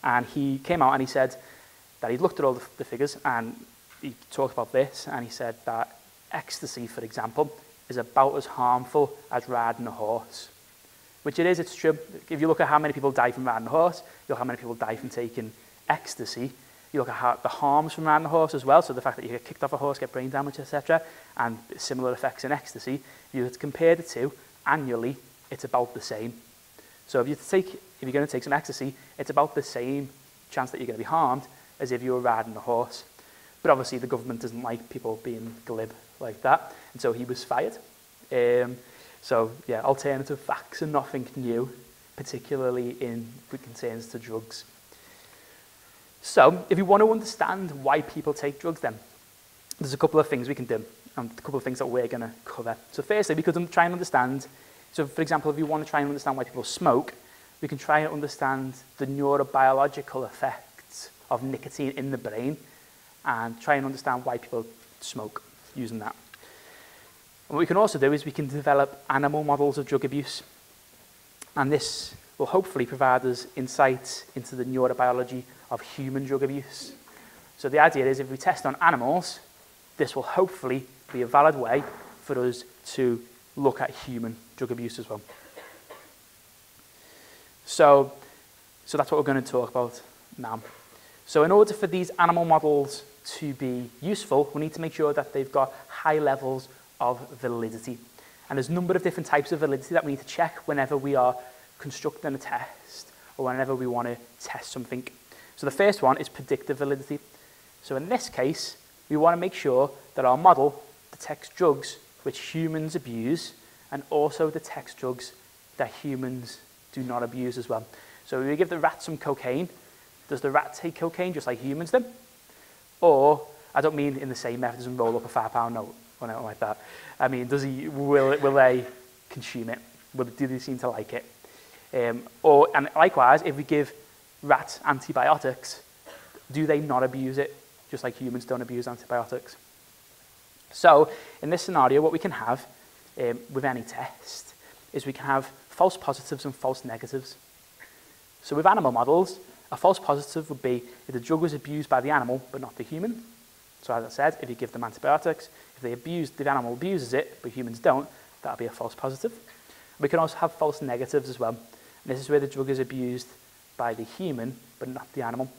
And he came out and he said that he'd looked at all the figures, and he talked about this, and he said that ecstasy, for example, is about as harmful as riding a horse. Which it is, it's true. If you look at how many people die from riding a horse, you look at how many people die from taking ecstasy, you look at how the harms from riding a horse as well, so the fact that you get kicked off a horse, get brain damage, etc., and similar effects in ecstasy, if you compare the two annually, it's about the same. So if you're going to take some ecstasy, it's about the same chance that you're going to be harmed as if you were riding a horse. But obviously the government doesn't like people being glib like that, and so he was fired. So yeah, alternative facts are nothing new, particularly in what concerns to drugs. So if you want to understand why people take drugs, then there's a couple of things we can do, and a couple of things that we're going to cover. So firstly, we could try and understand, so for example, if you want to try and understand why people smoke, we can try and understand the neurobiological effects of nicotine in the brain and try and understand why people smoke using that. And what we can also do is we can develop animal models of drug abuse, and this will hopefully provide us insights into the neurobiology of human drug abuse. So the idea is if we test on animals, this will hopefully be a valid way for us to look at human drug abuse as well. So that's what we're going to talk about now. So in order for these animal models to be useful, we need to make sure that they've got high levels of validity. And there's a number of different types of validity that we need to check whenever we are constructing a test or whenever we want to test something. So the first one is predictive validity. So in this case, we want to make sure that our model detects drugs which humans abuse and also detects drugs that humans do not abuse as well. So if we give the rat some cocaine, does the rat take cocaine just like humans do? Or, I don't mean in the same method, doesn't roll up a £5 note or anything like that. I mean, will they consume it? Do they seem to like it? And likewise, if we give rats antibiotics, do they not abuse it, just like humans don't abuse antibiotics? So, in this scenario, what we can have with any test is we can have false positives and false negatives. So with animal models, a false positive would be if the drug was abused by the animal but not the human. So as I said, if you give them antibiotics, if the animal abuses it but humans don't, that would be a false positive. We can also have false negatives as well. And this is where the drug is abused by the human but not the animal.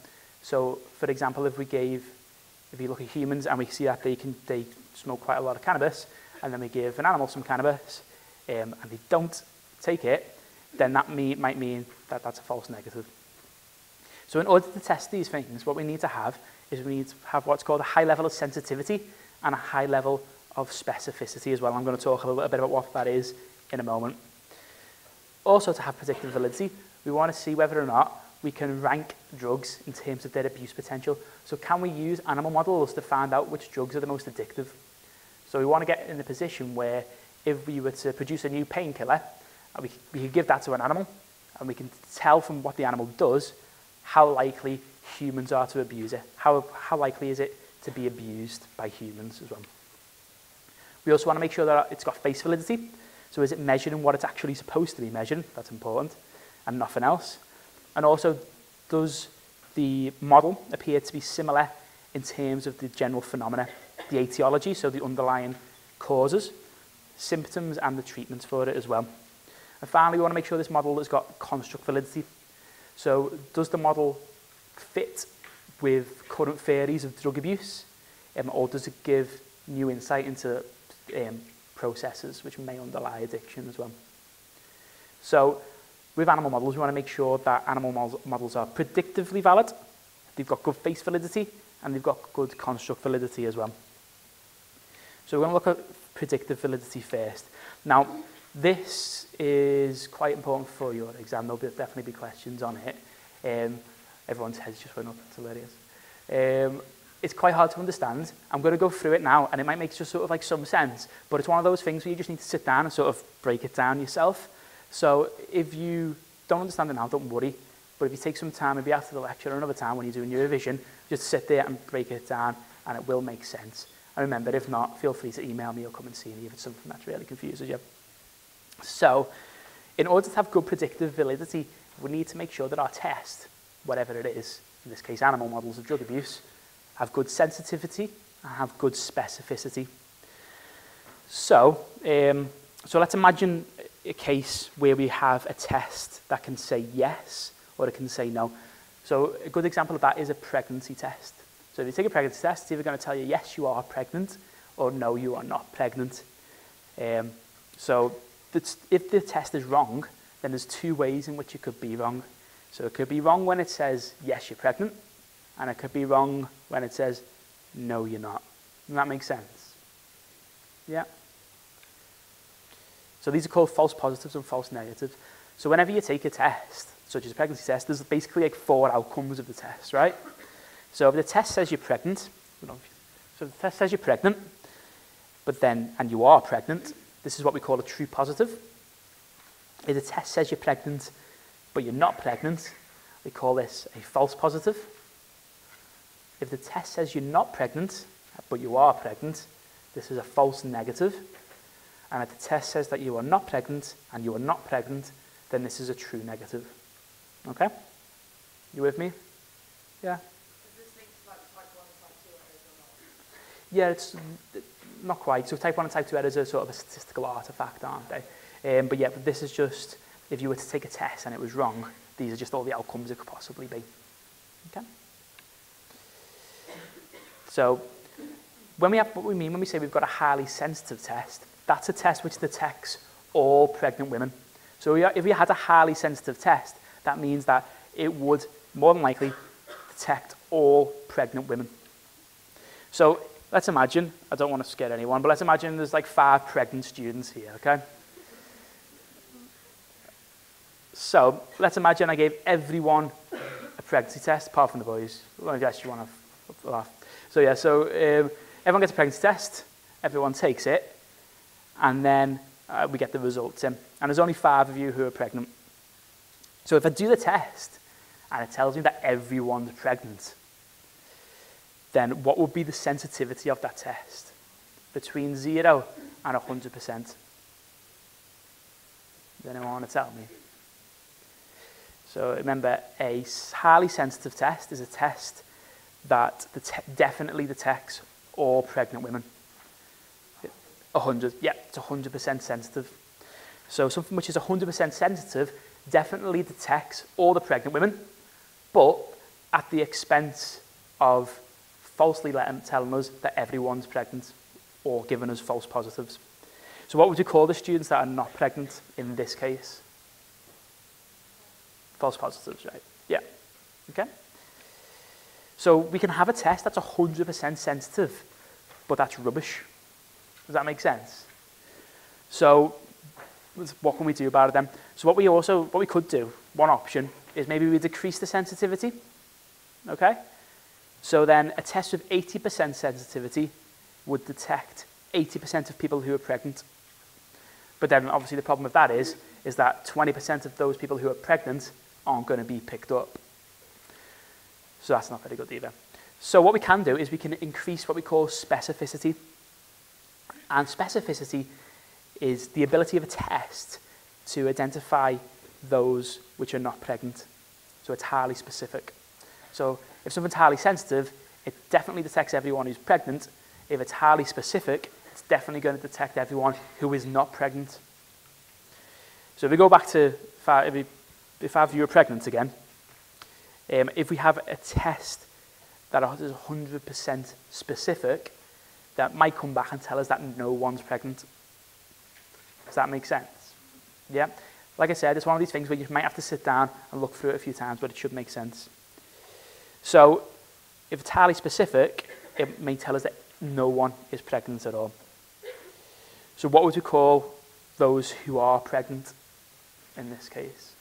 So for example, if you look at humans and we see that they smoke quite a lot of cannabis, and then we give an animal some cannabis and they don't take it, then that might mean that that's a false negative. So in order to test these things, what we need to have is we need to have what's called a high level of sensitivity and a high level of specificity as well. I'm going to talk a little bit about what that is in a moment. Also, to have predictive validity, we want to see whether or not we can rank drugs in terms of their abuse potential. So can we use animal models to find out which drugs are the most addictive? So we want to get in a position where if we were to produce a new painkiller, we could give that to an animal, and we can tell from what the animal does how likely humans are to abuse it. How likely is it to be abused by humans as well? We also want to make sure that it's got face validity. So is it measuring what it's actually supposed to be measuring? That's important, and nothing else. And also, does the model appear to be similar in terms of the general phenomena, the etiology, so the underlying causes, symptoms, and the treatments for it as well. And finally, we want to make sure this model has got construct validity. So does the model fit with current theories of drug abuse, or does it give new insight into processes which may underlie addiction as well? So with animal models, we want to make sure that animal models are predictively valid, they've got good face validity, and they've got good construct validity as well. So we're going to look at predictive validity first. Now, this is quite important for your exam. There'll definitely be questions on it. Everyone's heads just went up. It's hilarious. It's quite hard to understand. I'm going to go through it now, and it might make just sort of like some sense, but it's one of those things where you just need to sit down and sort of break it down yourself. So if you don't understand it now, don't worry. But if you take some time, maybe after the lecture or another time when you're doing your revision, just sit there and break it down, and it will make sense. And remember, if not, feel free to email me or come and see me if it's something that really confuses you. So in order to have good predictive validity, we need to make sure that our test, whatever it is, in this case animal models of drug abuse, have good sensitivity and have good specificity. So let's imagine a case where we have a test that can say yes or it can say no. So a good example of that is a pregnancy test. So if you take a pregnancy test, it's either going to tell you yes, you are pregnant, or no, you are not pregnant. So if the test is wrong, then there's two ways in which it could be wrong. So it could be wrong when it says yes, you're pregnant, and it could be wrong when it says no, you're not. Does that make sense? Yeah? So these are called false positives and false negatives. So whenever you take a test, such as a pregnancy test, there's basically like 4 outcomes of the test, right? So if the test says you're pregnant, and you are pregnant, this is what we call a true positive. If the test says you're pregnant, but you're not pregnant, we call this a false positive. If the test says you're not pregnant, but you are pregnant, this is a false negative. And if the test says that you are not pregnant and you are not pregnant, then this is a true negative. Okay? You with me? Yeah? Is this linked to like type 1 and type 2 errors or not? Yeah, it's not quite. So type 1 and type 2 errors are sort of a statistical artifact, aren't they? But this is just, if you were to take a test and it was wrong, these are just all the outcomes it could possibly be. Okay? So what we mean when we say we've got a highly sensitive test, that's a test which detects all pregnant women. So if we had a highly sensitive test, that means that it would more than likely detect all pregnant women. So let's imagine, I don't want to scare anyone, but let's imagine there's like 5 pregnant students here, okay? So let's imagine I gave everyone a pregnancy test, apart from the boys. Well, I guess you want to laugh. So yeah, everyone gets a pregnancy test, everyone takes it, and then we get the results in. And there's only 5 of you who are pregnant. So if I do the test, and it tells me that everyone's pregnant, then what would be the sensitivity of that test? Between 0 and 100%. Does anyone want to tell me? So remember, a highly sensitive test is a test that definitely detects all pregnant women. 100, yeah, it's 100% sensitive. So something which is 100% sensitive definitely detects all the pregnant women, but at the expense of falsely telling us that everyone's pregnant or giving us false positives. So what would you call the students that are not pregnant in this case? False positives, right? Yeah. Okay? So we can have a test that's 100% sensitive, but that's rubbish. Does that make sense? So what can we do about it then? So what we could do, one option, is maybe we decrease the sensitivity. Okay? So then a test with 80% sensitivity would detect 80% of people who are pregnant. But then obviously the problem with that is that 20% of those people who are pregnant aren't going to be picked up. So that's not very good either. So what we can do is we can increase what we call specificity. And specificity is the ability of a test to identify those which are not pregnant. So it's highly specific. So if something's highly sensitive, it definitely detects everyone who's pregnant. If it's highly specific, it it's definitely going to detect everyone who is not pregnant. So if we go back to, if you were pregnant again, if we have a test that is 100% specific, that might come back and tell us that no one's pregnant. Does that make sense? Yeah? Like I said, it's one of these things where you might have to sit down and look through it a few times, but it should make sense. So if it's highly specific, it may tell us that no one is pregnant at all. So what would we call those who are pregnant in this case?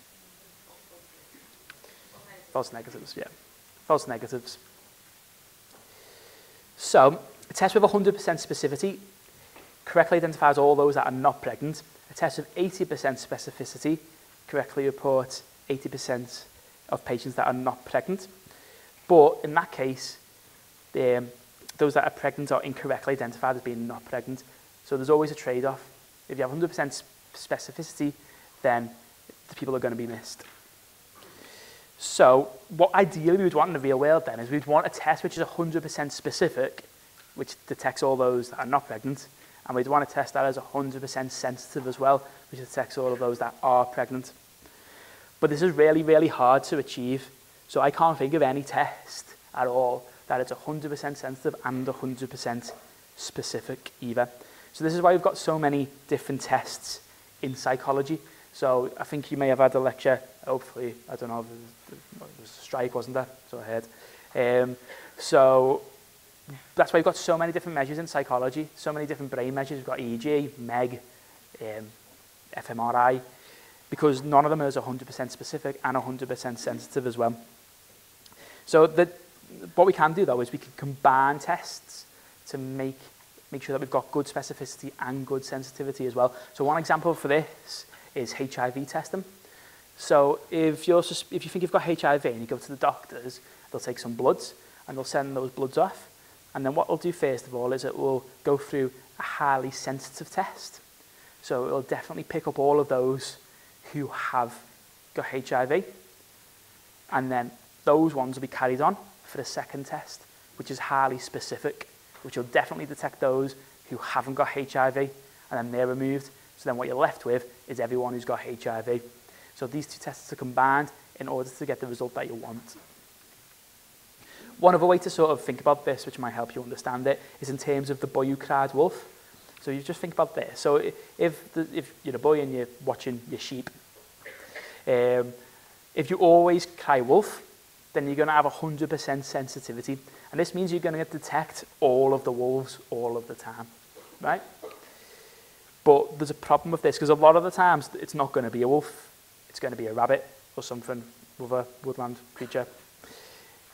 False negatives, yeah. False negatives. So a test with 100% specificity correctly identifies all those that are not pregnant. A test with 80% specificity correctly reports 80% of patients that are not pregnant. But in that case, those that are pregnant are incorrectly identified as being not pregnant. So there's always a trade-off. If you have 100% specificity, then the people are going to be missed. So what ideally we would want in the real world then is we'd want a test which is 100% specific, which detects all those that are not pregnant, and we'd want a test that is 100% sensitive as well, which detects all of those that are pregnant. But this is really, really hard to achieve. So I can't think of any test at all that is 100% sensitive and 100% specific either. So this is why we've got so many different tests in psychology. So I think you may have had a lecture, hopefully, I don't know, it was a strike, wasn't there? So I heard. So that's why we've got so many different measures in psychology, so many different brain measures. We've got EEG, MEG, fMRI, because none of them is 100% specific and 100% sensitive as well. So what we can do, though, is we can combine tests to make sure that we've got good specificity and good sensitivity as well. So one example for this is HIV testing. So if you think you've got HIV and you go to the doctors, they'll take some bloods and they'll send those bloods off. And then what they'll do first of all is it will go through a highly sensitive test. So it will definitely pick up all of those who have got HIV. And then those ones will be carried on for a second test, which is highly specific, which will definitely detect those who haven't got HIV, and then they're removed. So then what you're left with is everyone who's got HIV. So these two tests are combined in order to get the result that you want. One other way to sort of think about this, which might help you understand it, is in terms of the boy who cried wolf. So you just think about this. So if you're a boy and you're watching your sheep, if you always cry wolf, then you're going to have 100% sensitivity. And this means you're going to detect all of the wolves all of the time, right? But there's a problem with this, because a lot of the times it's not going to be a wolf. It's going to be a rabbit or something, other woodland creature.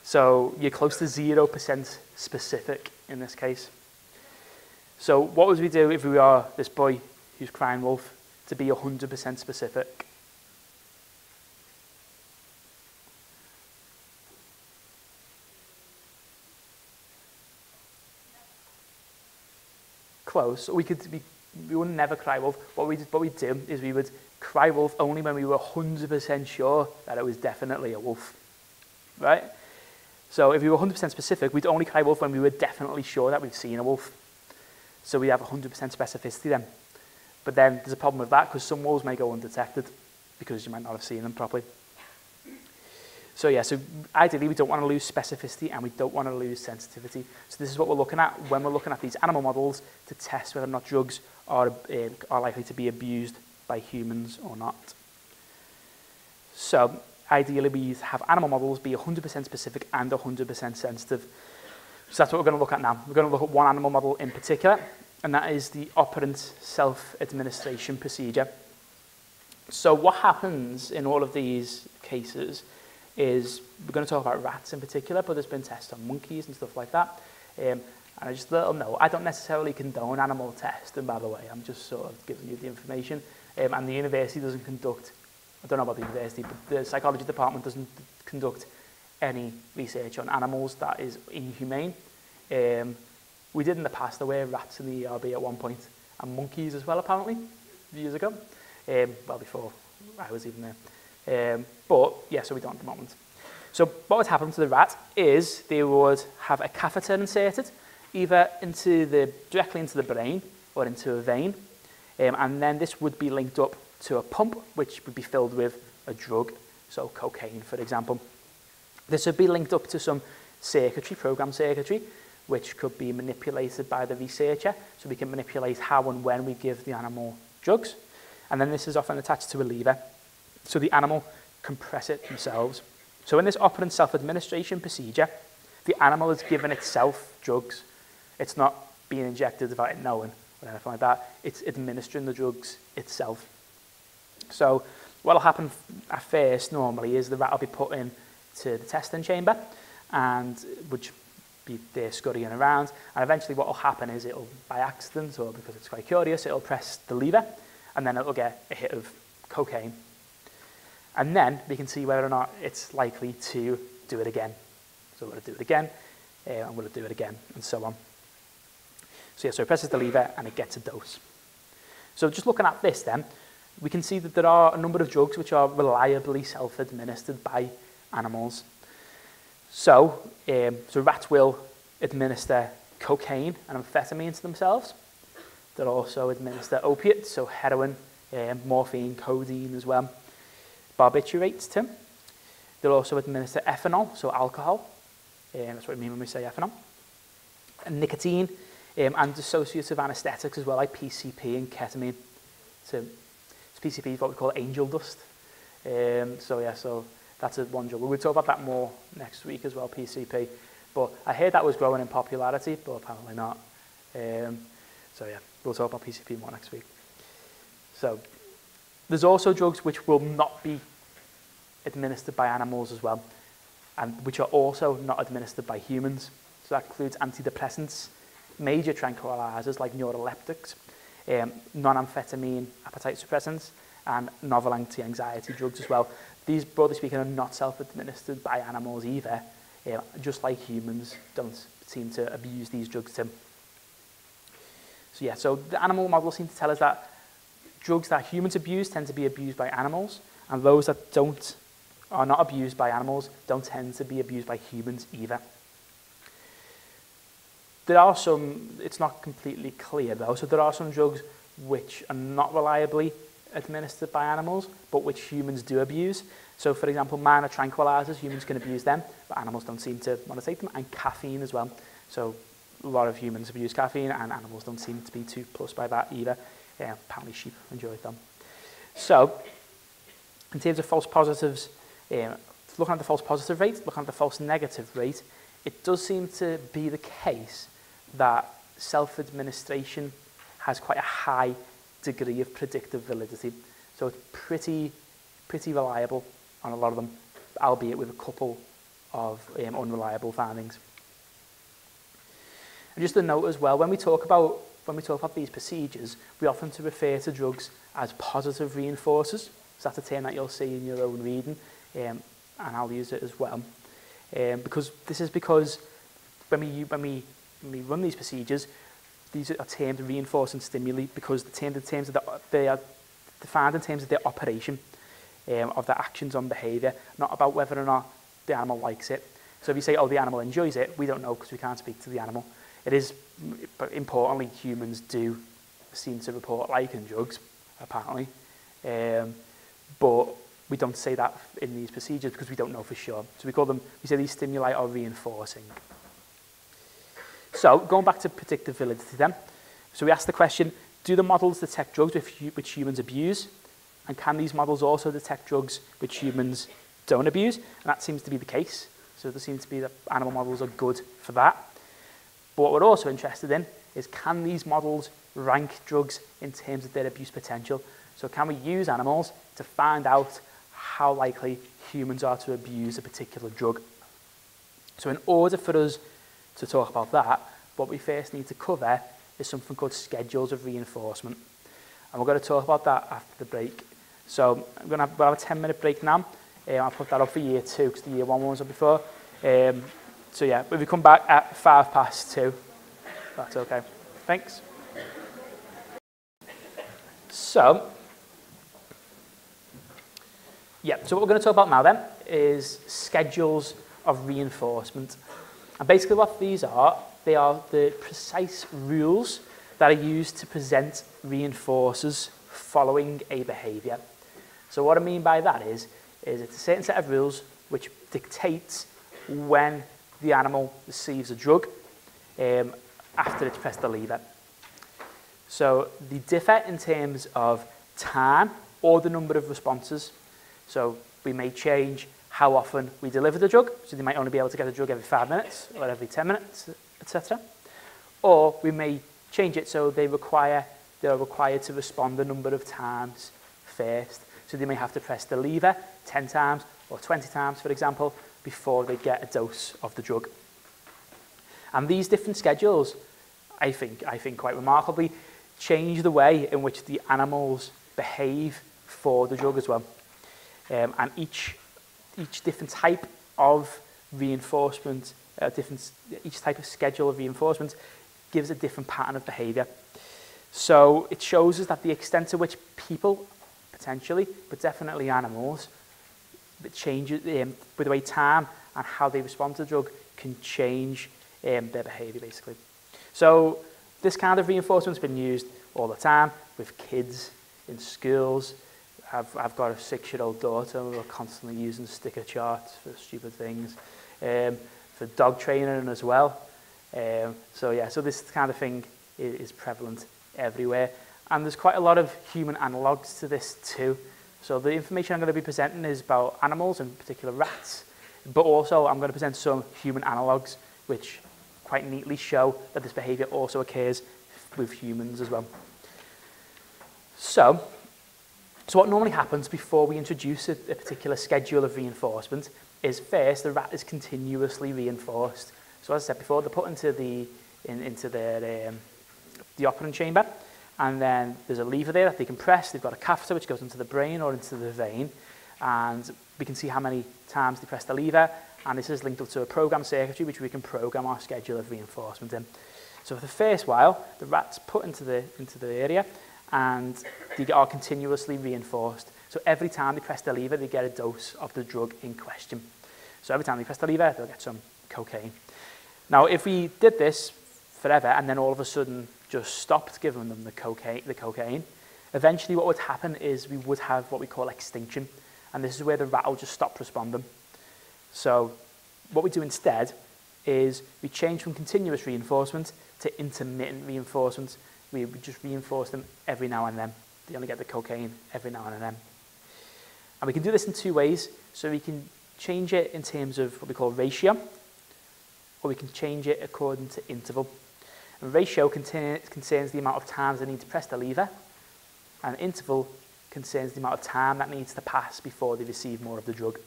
So you're close to 0% specific in this case. So what would we do if we are this boy who's crying wolf to be 100% specific? Close. We wouldn't never cry wolf. What we'd do is we would cry wolf only when we were 100% sure that it was definitely a wolf, right? So if we were 100% specific, we'd only cry wolf when we were definitely sure that we've seen a wolf. So we have 100% specificity then. But then there's a problem with that, because some wolves may go undetected because you might not have seen them properly. So yeah, so ideally we don't want to lose specificity and we don't want to lose sensitivity. So this is what we're looking at when we're looking at these animal models to test whether or not drugs are likely to be abused by humans or not. So ideally we have animal models be 100% specific and 100% sensitive. So that's what we're going to look at now. We're going to look at one animal model in particular, and that is the operant self-administration procedure. So what happens in all of these cases is, we're going to talk about rats in particular, but there's been tests on monkeys and stuff like that. And I just let them know, I don't necessarily condone animal testing, by the way. I'm just sort of giving you the information. And the university doesn't conduct, I don't know about the university, but the psychology department doesn't conduct any research on animals that is inhumane. We did in the past, there were rats in the ERB at one point, and monkeys as well, apparently, years ago. Well, before I was even there. But yeah, so we don't at the moment. So what would happen to the rat is they would have a catheter inserted, either directly into the brain, or into a vein. And then this would be linked up to a pump, which would be filled with a drug, so cocaine, for example. This would be linked up to some circuitry, programmed circuitry, which could be manipulated by the researcher, so we can manipulate how and when we give the animal drugs. And then this is often attached to a lever, so the animal can press it themselves. So in this operant self-administration procedure, the animal is given itself drugs. It's not being injected without it knowing or anything like that. It's administering the drugs itself. So what will happen at first normally is the rat will be put into the testing chamber, and which be there scurrying around, and eventually what will happen is it'll, by accident or because it's quite curious, it'll press the lever, and then it'll get a hit of cocaine. And then we can see whether or not it's likely to do it again. So we're going to do it again, and we're going to do it again, and so on. So yeah, so it presses the lever and it gets a dose. So just looking at this then, we can see that there are a number of drugs which are reliably self-administered by animals. So rats will administer cocaine and amphetamine to themselves. They'll also administer opiates, so heroin, morphine, codeine as well. Barbiturates too. They'll also administer ethanol, so alcohol. That's what we mean when we say ethanol. And nicotine, and dissociative anesthetics as well, like PCP and ketamine. So PCP is what we call angel dust. So that's one drug. We'll talk about that more next week as well, PCP. But I heard that was growing in popularity, but apparently not. So yeah, we'll talk about PCP more next week. So there's also drugs which will not be administered by animals as well, and which are also not administered by humans. So that includes antidepressants, major tranquilizers like neuroleptics, non-amphetamine appetite suppressants, and novel anti-anxiety drugs as well. These, broadly speaking, are not self-administered by animals either, just like humans don't seem to abuse these drugs too. So yeah, so the animal model seems to tell us that drugs that humans abuse tend to be abused by animals, and those that are not abused by animals don't tend to be abused by humans either. There are some, it's not completely clear though, so there are some drugs which are not reliably administered by animals, but which humans do abuse. So for example, minor tranquilizers, humans can abuse them, but animals don't seem to want to take them, and caffeine as well. So a lot of humans abuse caffeine, and animals don't seem to be too plussed by that either. Apparently sheep enjoy them. So in terms of false positives, looking at the false positive rate, looking at the false negative rate, it does seem to be the case that self-administration has quite a high degree of predictive validity. So it's pretty reliable on a lot of them, albeit with a couple of unreliable findings. And just a note as well, when we talk about these procedures, we often refer to drugs as positive reinforcers. So that's a term that you'll see in your own reading, and I'll use it as well. Because when we run these procedures, these are termed reinforcing stimuli because they are defined in terms of their operation, of their actions on behaviour, not about whether or not the animal likes it. So if you say, oh, the animal enjoys it, we don't know because we can't speak to the animal. It is, but importantly, humans do seem to report liking drugs, apparently. But we don't say that in these procedures because we don't know for sure. So we say these stimuli are reinforcing. So going back to predictive validity then. So we asked the question, do the models detect drugs which humans abuse? And can these models also detect drugs which humans don't abuse? And that seems to be the case. So there seems to be that animal models are good for that. But what we're also interested in is, can these models rank drugs in terms of their abuse potential? So can we use animals to find out how likely humans are to abuse a particular drug? So in order for us to talk about that, what we first need to cover is something called schedules of reinforcement. And we're going to talk about that after the break. So we'll have a 10-minute break now. I'll put that up for year 2 because the year 1 was up before. So yeah, if we come back at 2:05, that's okay. Thanks. So what we're going to talk about now then is schedules of reinforcement. And basically what these are, they are the precise rules that are used to present reinforcers following a behaviour. So what I mean by that is it's a certain set of rules which dictates when the animal receives a drug after it's pressed the lever. So they differ in terms of time or the number of responses. So we may change how often we deliver the drug, so they might only be able to get the drug every 5 minutes or every 10 minutes, etc. Or we may change it so they're required to respond a number of times first. So they may have to press the lever 10 times or 20 times, for example, before they get a dose of the drug. And these different schedules, I think quite remarkably, change the way in which the animals behave for the drug as well. And each different type of reinforcement, each type of schedule of reinforcement gives a different pattern of behaviour. So it shows us that the extent to which people, potentially, but definitely animals, it changes with the way time and how they respond to the drug can change their behaviour, basically. So this kind of reinforcement's been used all the time with kids in schools. I've got a 6-year-old daughter and we're constantly using sticker charts for stupid things, for dog training as well. So this kind of thing is prevalent everywhere. And there's quite a lot of human analogues to this too. So the information I'm going to be presenting is about animals, in particular rats, but also I'm going to present some human analogues which quite neatly show that this behaviour also occurs with humans as well. So what normally happens before we introduce a particular schedule of reinforcement is first the rat is continuously reinforced. So as I said before, they're put into the operant chamber, and then there's a lever there that they can press. They've got a catheter which goes into the brain or into the vein, and we can see how many times they press the lever, and this is linked up to a program circuitry which we can program our schedule of reinforcement in. So for the first while, the rat's put into the area, and they are continuously reinforced. So every time they press the lever, they get a dose of the drug in question. So every time they press the lever, they'll get some cocaine. Now, if we did this forever and then all of a sudden just stopped giving them the cocaine, eventually what would happen is we would have what we call extinction, and this is where the rat will just stop responding. So what we do instead is we change from continuous reinforcement to intermittent reinforcement. We just reinforce them every now and then. They only get the cocaine every now and then. And we can do this in 2 ways. So we can change it in terms of what we call ratio, or we can change it according to interval. And ratio concerns the amount of times they need to press the lever, and interval concerns the amount of time that needs to pass before they receive more of the drug.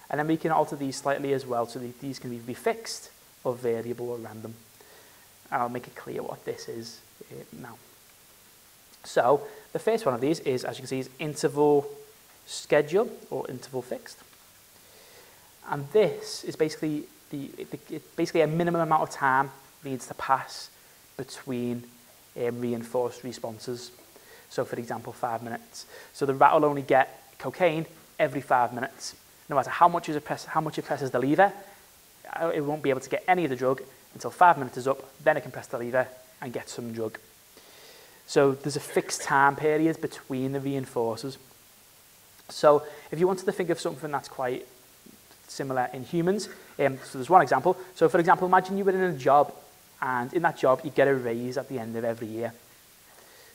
And then we can alter these slightly as well, so these can either be fixed or variable or random. And I'll make it clear what this is now. So the first one of these is, as you can see, is interval schedule or interval fixed. And this is basically a minimum amount of time needs to pass between reinforced responses. So for example, 5 minutes. So the rat will only get cocaine every 5 minutes. No matter how much it presses the lever, it won't be able to get any of the drug until 5 minutes is up. Then it can press the lever and get some drug. So there's a fixed time period between the reinforcers. So if you wanted to think of something that's quite similar in humans, so there's one example. So for example, imagine you were in a job, and in that job you get a raise at the end of every year.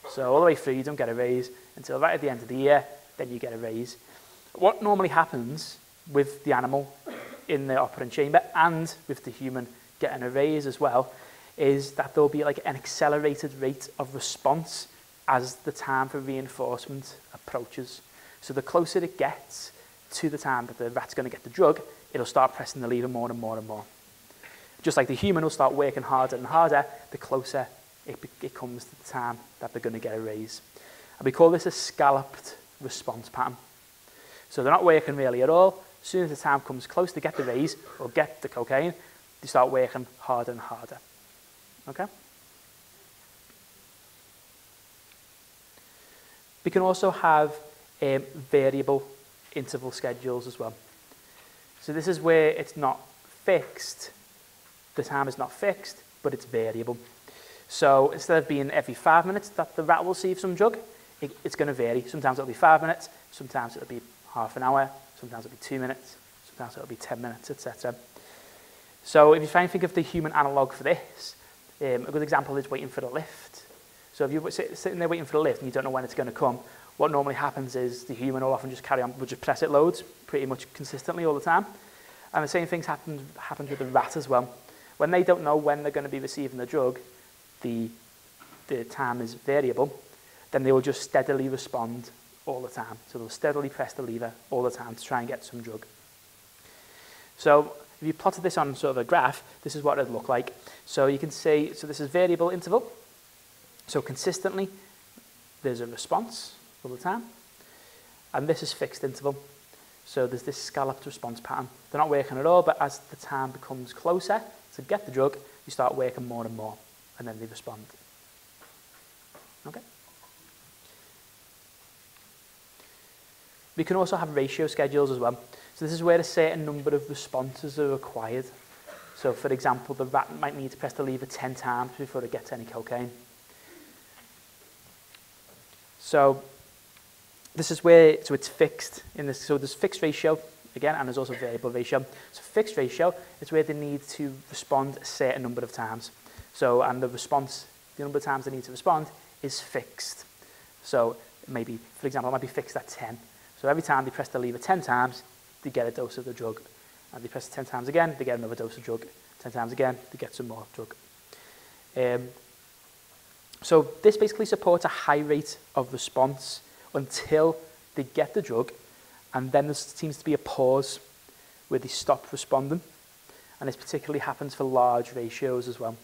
So all the way through you don't get a raise until right at the end of the year, then you get a raise. What normally happens with the animal in the operant chamber and with the human getting a raise as well is that there'll be like an accelerated rate of response as the time for reinforcement approaches. So the closer it gets to the time that the rat's going to get the drug, it'll start pressing the lever more and more and more. Just like the human will start working harder and harder, the closer it comes to the time that they're going to get a raise. And we call this a scalloped response pattern. So they're not working really at all. As soon as the time comes close to get the raise or get the cocaine, they start working harder and harder. Okay? We can also have variable interval schedules as well. So this is where it's not fixed. The time is not fixed, but it's variable. So instead of being every 5 minutes that the rat will receive some drug, it's going to vary. Sometimes it'll be 5 minutes, sometimes it'll be half an hour, sometimes it'll be 2 minutes, sometimes it'll be 10 minutes, etc. So if you try and think of the human analogue for this, a good example is waiting for the lift. So if you're sitting there waiting for the lift and you don't know when it's going to come, what normally happens is the human will often just carry on, will just press it loads pretty much consistently all the time. And the same things happens with the rat as well. When they don't know when they're going to be receiving the drug, the time is variable, then they will just steadily respond all the time. So they'll steadily press the lever all the time to try and get some drug. So if you plotted this on sort of a graph, this is what it would look like. So you can see, so this is variable interval. So consistently, there's a response all the time. And this is fixed interval. So there's this scalloped response pattern. They're not working at all, but as the time becomes closer to get the drug, you start working more and more, and then they respond. Okay. We can also have ratio schedules as well. So this is where a certain number of responses are required. So for example, the rat might need to press the lever 10 times before it gets any cocaine. So this is where, so it's fixed in this, so there's fixed ratio again, and there's also variable ratio. So fixed ratio is where they need to respond a certain number of times. So, and the response, the number of times they need to respond is fixed. So maybe, for example, it might be fixed at 10. So every time they press the lever 10 times, they get a dose of the drug. And they press it 10 times again, they get another dose of drug. 10 times again, they get some more drug. So this basically supports a high rate of response until they get the drug, and then there seems to be a pause where they stop responding. And this particularly happens for large ratios as well.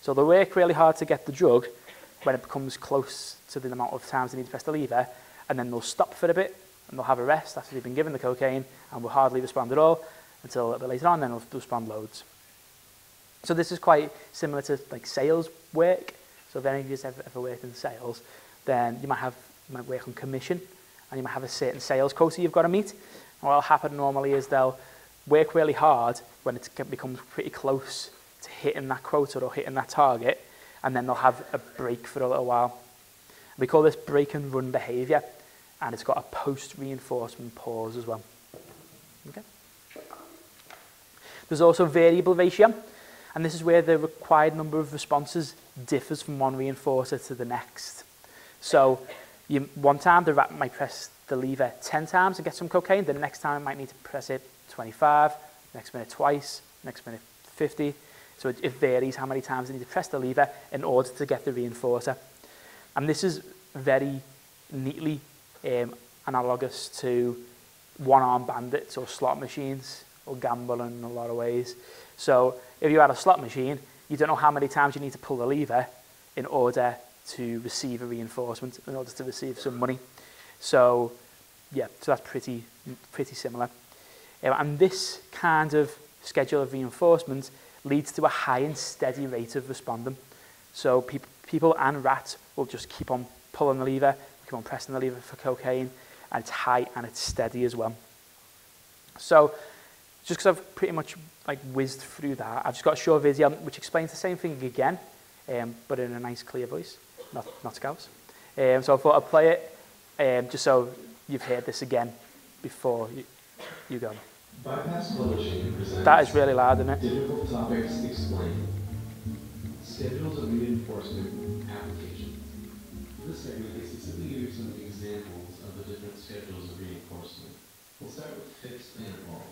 So they'll work really hard to get the drug when it becomes close to the amount of times they need to press the lever, and then they'll stop for a bit, and they'll have a rest after they've been given the cocaine, and will hardly respond at all until a little bit later on, then they'll respond loads. So this is quite similar to like sales work. So if any of you have ever worked in sales, then you might work on commission, and you might have a certain sales quota you've got to meet. And what will happen normally is they'll work really hard when it becomes pretty close to hitting that quota or hitting that target, and then they'll have a break for a little while. We call this break and run behaviour, and it's got a post-reinforcement pause as well. Okay. There's also variable ratio, and this is where the required number of responses differs from one reinforcer to the next. So one time the rat might press the lever 10 times and get some cocaine, the next time it might need to press it 25, next minute twice, next minute 50. So it varies how many times they need to press the lever in order to get the reinforcer. And this is very neatly analogous to one-arm bandits or slot machines or gambling in a lot of ways. So if you had a slot machine, you don't know how many times you need to pull the lever in order to receive a reinforcement, in order to receive some money. So yeah, so that's pretty similar. And this kind of schedule of reinforcement leads to a high and steady rate of responding. So people and rats will just keep on pulling the lever, keep on pressing the lever for cocaine, and it's high and it's steady as well. So just because I've pretty much like whizzed through that, I've just got a short video which explains the same thing again, but in a nice clear voice, not scouse. So I thought I'd play it just so you've heard this again before you go. Bypass Publishing presents That is really loud, isn't it? Difficult Topics Explained. Schedules of Reinforcement Application. This segment is specifically give you some examples of the different schedules of reinforcement. We'll start with fixed interval.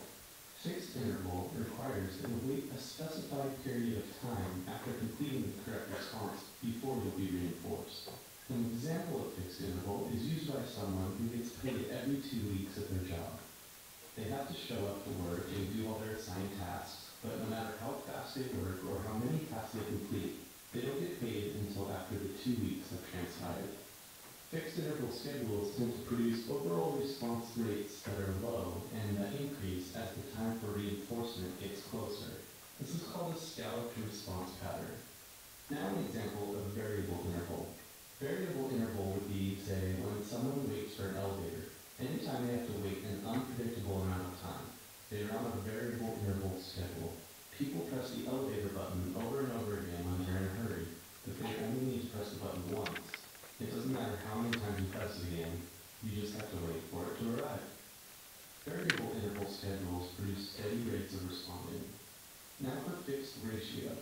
Fixed interval requires that you wait a specified period of time after completing the correct response before you'll be reinforced. An example of fixed interval is used by someone who gets paid every 2 weeks at their job. They have to show up to work and do all their assigned tasks, but no matter how fast they work or how many tasks they complete, they don't get paid until after the 2 weeks have transpired. Fixed interval schedules tend to produce overall response rates that are low and that increase as the time for reinforcement gets closer. This is called a scalloped response pattern. Now an example of variable interval. Variable interval would be, say, when someone waits for an elevator. Anytime they have to wait an unpredictable amount of time, they are on a variable interval schedule. People press the elevator button over and over again when they're in a hurry, but they press the button once, it doesn't matter how many times you press it again, you just have to wait for it to arrive. Variable interval schedules produce steady rates of responding. Now for fixed ratio.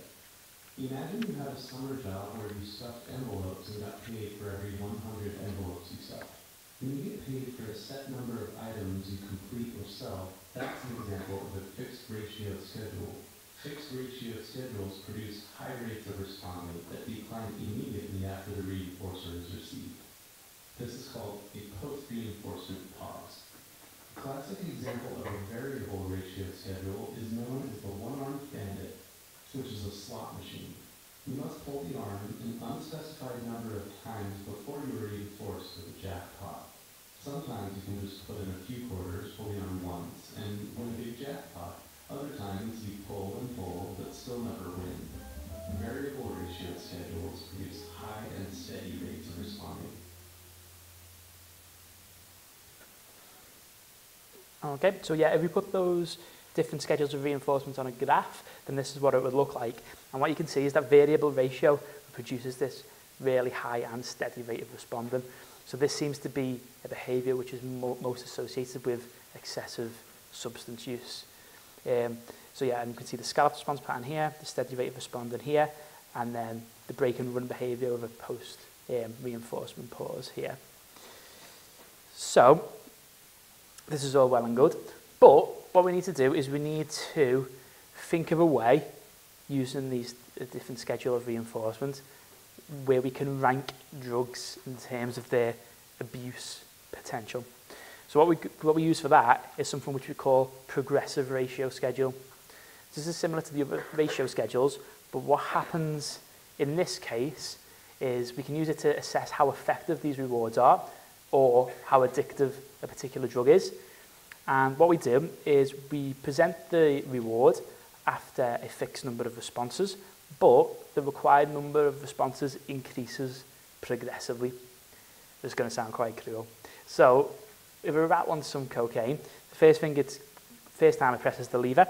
Imagine you had a summer job where you stuffed envelopes and got paid for every 100 envelopes you stuffed. When you get paid for a set number of items you complete or sell, that's an example of a fixed ratio schedule. Fixed ratio schedules produce high rates of responding that decline immediately after the reinforcer is received. This is called a post-reinforcement pause. A classic example of a variable ratio schedule is known as the one-armed bandit, which is a slot machine. You must pull the arm an unspecified number of times before you are reinforced with a jackpot. Sometimes you can just put in a few quarters, pull the arm once, and win a big jackpot. Other times you pull and pull, but still never win. Variable ratio schedules produce high and steady rates of responding. Okay, so yeah, if we put those different schedules of reinforcement on a graph, then this is what it would look like. And what you can see is that variable ratio produces this really high and steady rate of responding. So this seems to be a behaviour which is most associated with excessive substance use. So yeah, and you can see the scalloped response pattern here, the steady rate of responding here, and then the break and run behaviour of a post reinforcement pause here. So this is all well and good, but what we need to do is we need to think of a way, using these different schedule of reinforcement, where we can rank drugs in terms of their abuse potential. So what we use for that is something which we call progressive ratio schedule. This is similar to the other ratio schedules, but what happens in this case is we can use it to assess how effective these rewards are or how addictive a particular drug is. And what we do is we present the reward after a fixed number of responses, but the required number of responses increases progressively. This is going to sound quite cruel. So if a rat wants some cocaine, the first time it presses the lever,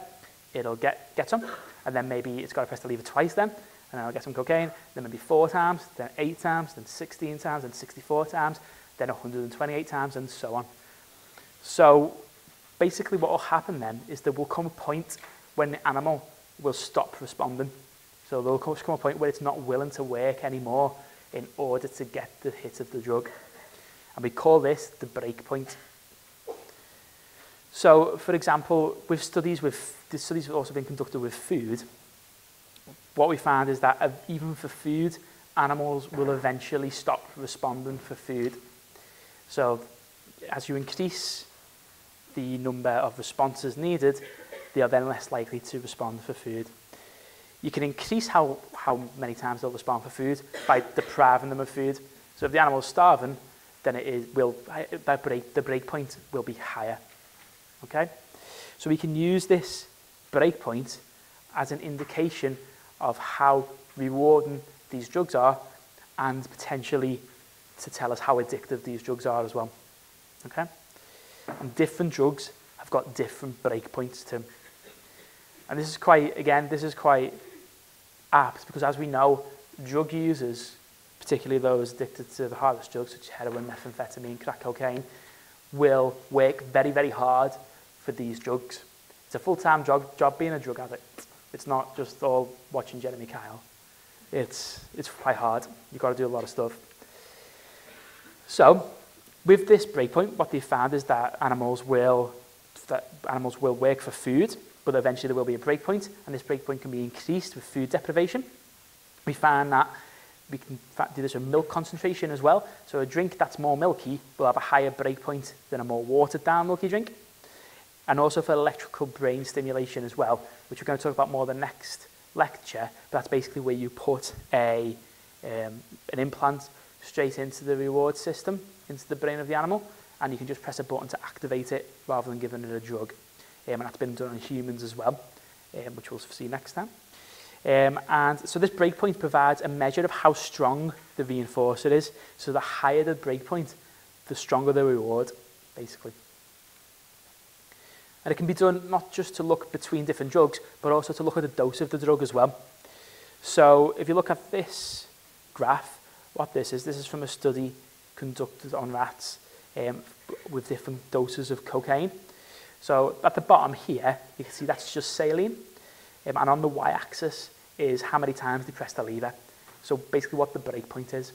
it'll get some, and then maybe it's got to press the lever twice then, and then it'll get some cocaine, then maybe 4 times, then 8 times, then 16 times, then 64 times, then 128 times, and so on. So basically what will happen then is there will come a point when the animal will stop responding. So there will come a point where it's not willing to work anymore in order to get the hit of the drug. And we call this the break point. So, for example, with studies have also been conducted with food. What we found is that even for food, animals will eventually stop responding for food. So, as you increase the number of responses needed, they are then less likely to respond for food. You can increase how many times they'll respond for food by depriving them of food. So if the animal is starving, then the break point will be higher. Okay? So we can use this break point as an indication of how rewarding these drugs are and potentially to tell us how addictive these drugs are as well. Okay? And different drugs have got different break points too. And this is quite apt because, as we know, drug users, particularly those addicted to the hardest drugs such as heroin, methamphetamine, crack cocaine, will work very, very hard for these drugs. It's a full-time job being a drug addict. It's not just all watching Jeremy Kyle. It's quite hard. You've got to do a lot of stuff. So, with this breakpoint, what they found is that animals will work for food, but eventually there will be a breakpoint, and this breakpoint can be increased with food deprivation. We found that we can do this with milk concentration as well. So a drink that's more milky will have a higher breakpoint than a more watered down milky drink. And also for electrical brain stimulation as well, which we're going to talk about more the next lecture. But that's basically where you put an implant straight into the reward system, into the brain of the animal, and you can just press a button to activate it rather than giving it a drug. And that's been done on humans as well, which we'll see next time. And so this breakpoint provides a measure of how strong the reinforcer is. So the higher the breakpoint, the stronger the reward, basically. And it can be done not just to look between different drugs, but also to look at the dose of the drug as well. So if you look at this graph, what this is from a study conducted on rats with different doses of cocaine. So at the bottom here, you can see that's just saline. And on the y-axis is how many times they press the lever. So basically what the break point is.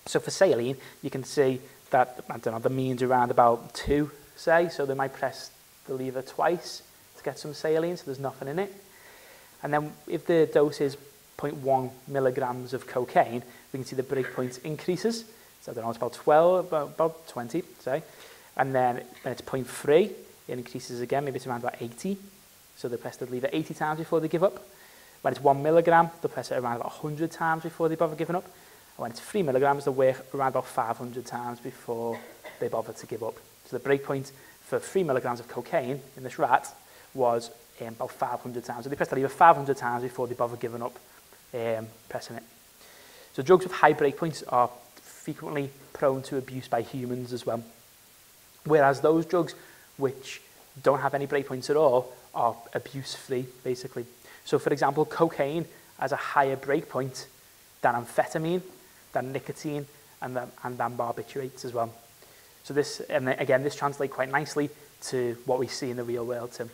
So for saline, you can see that, I don't know, the mean's around about 2, say. So they might press the lever twice to get some saline, so there's nothing in it. And then if the dose is 0.1 milligrams of cocaine, we can see the break point increases. So I don't know, it's about 12, about 20, say. And then when it's 0.3, it increases again, maybe it's around about 80. So they press the lever 80 times before they give up. When it's 1 milligram, they'll press it around about 100 times before they bother giving up. And when it's 3 milligrams, they'll work around about 500 times before they bother to give up. So the break point for 3 milligrams of cocaine in this rat was about 500 times. So they press the lever 500 times before they bother giving up pressing it. So drugs with high break points are frequently prone to abuse by humans as well. Whereas those drugs which don't have any break points at all are abuse-free, basically. So, for example, cocaine has a higher break point than amphetamine, than nicotine, and than barbiturates as well. So this, and again, this translates quite nicely to what we see in the real world too.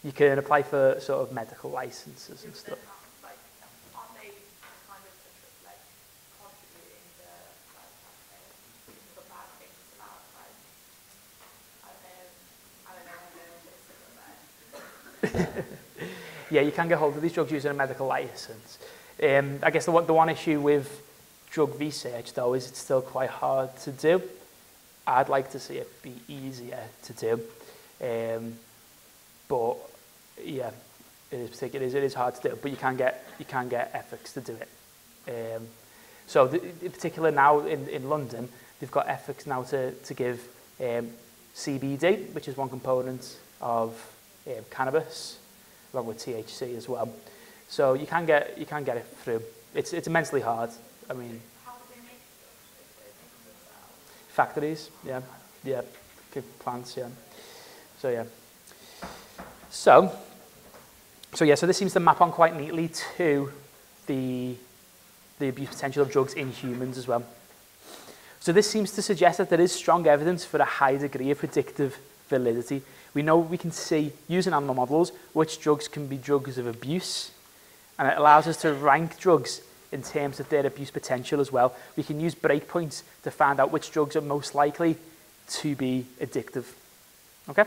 You can apply for sort of medical licenses and stuff. Yeah, you can get hold of these drugs using a medical license. I guess the one issue with drug research, though, is it's still quite hard to do. I'd like to see it be easier to do. But yeah, it is hard to do. But you can get ethics to do it. So in particular now in London, they've got ethics now to give CBD, which is one component of cannabis, along with THC as well. So you can get it through. It's immensely hard. I mean, How do they make it? factories, yeah, plants, yeah. So yeah. So this seems to map on quite neatly to the abuse potential of drugs in humans as well. So this seems to suggest that there is strong evidence for a high degree of predictive validity. We know we can see, using animal models, which drugs can be drugs of abuse, and it allows us to rank drugs in terms of their abuse potential as well. We can use breakpoints to find out which drugs are most likely to be addictive. Okay?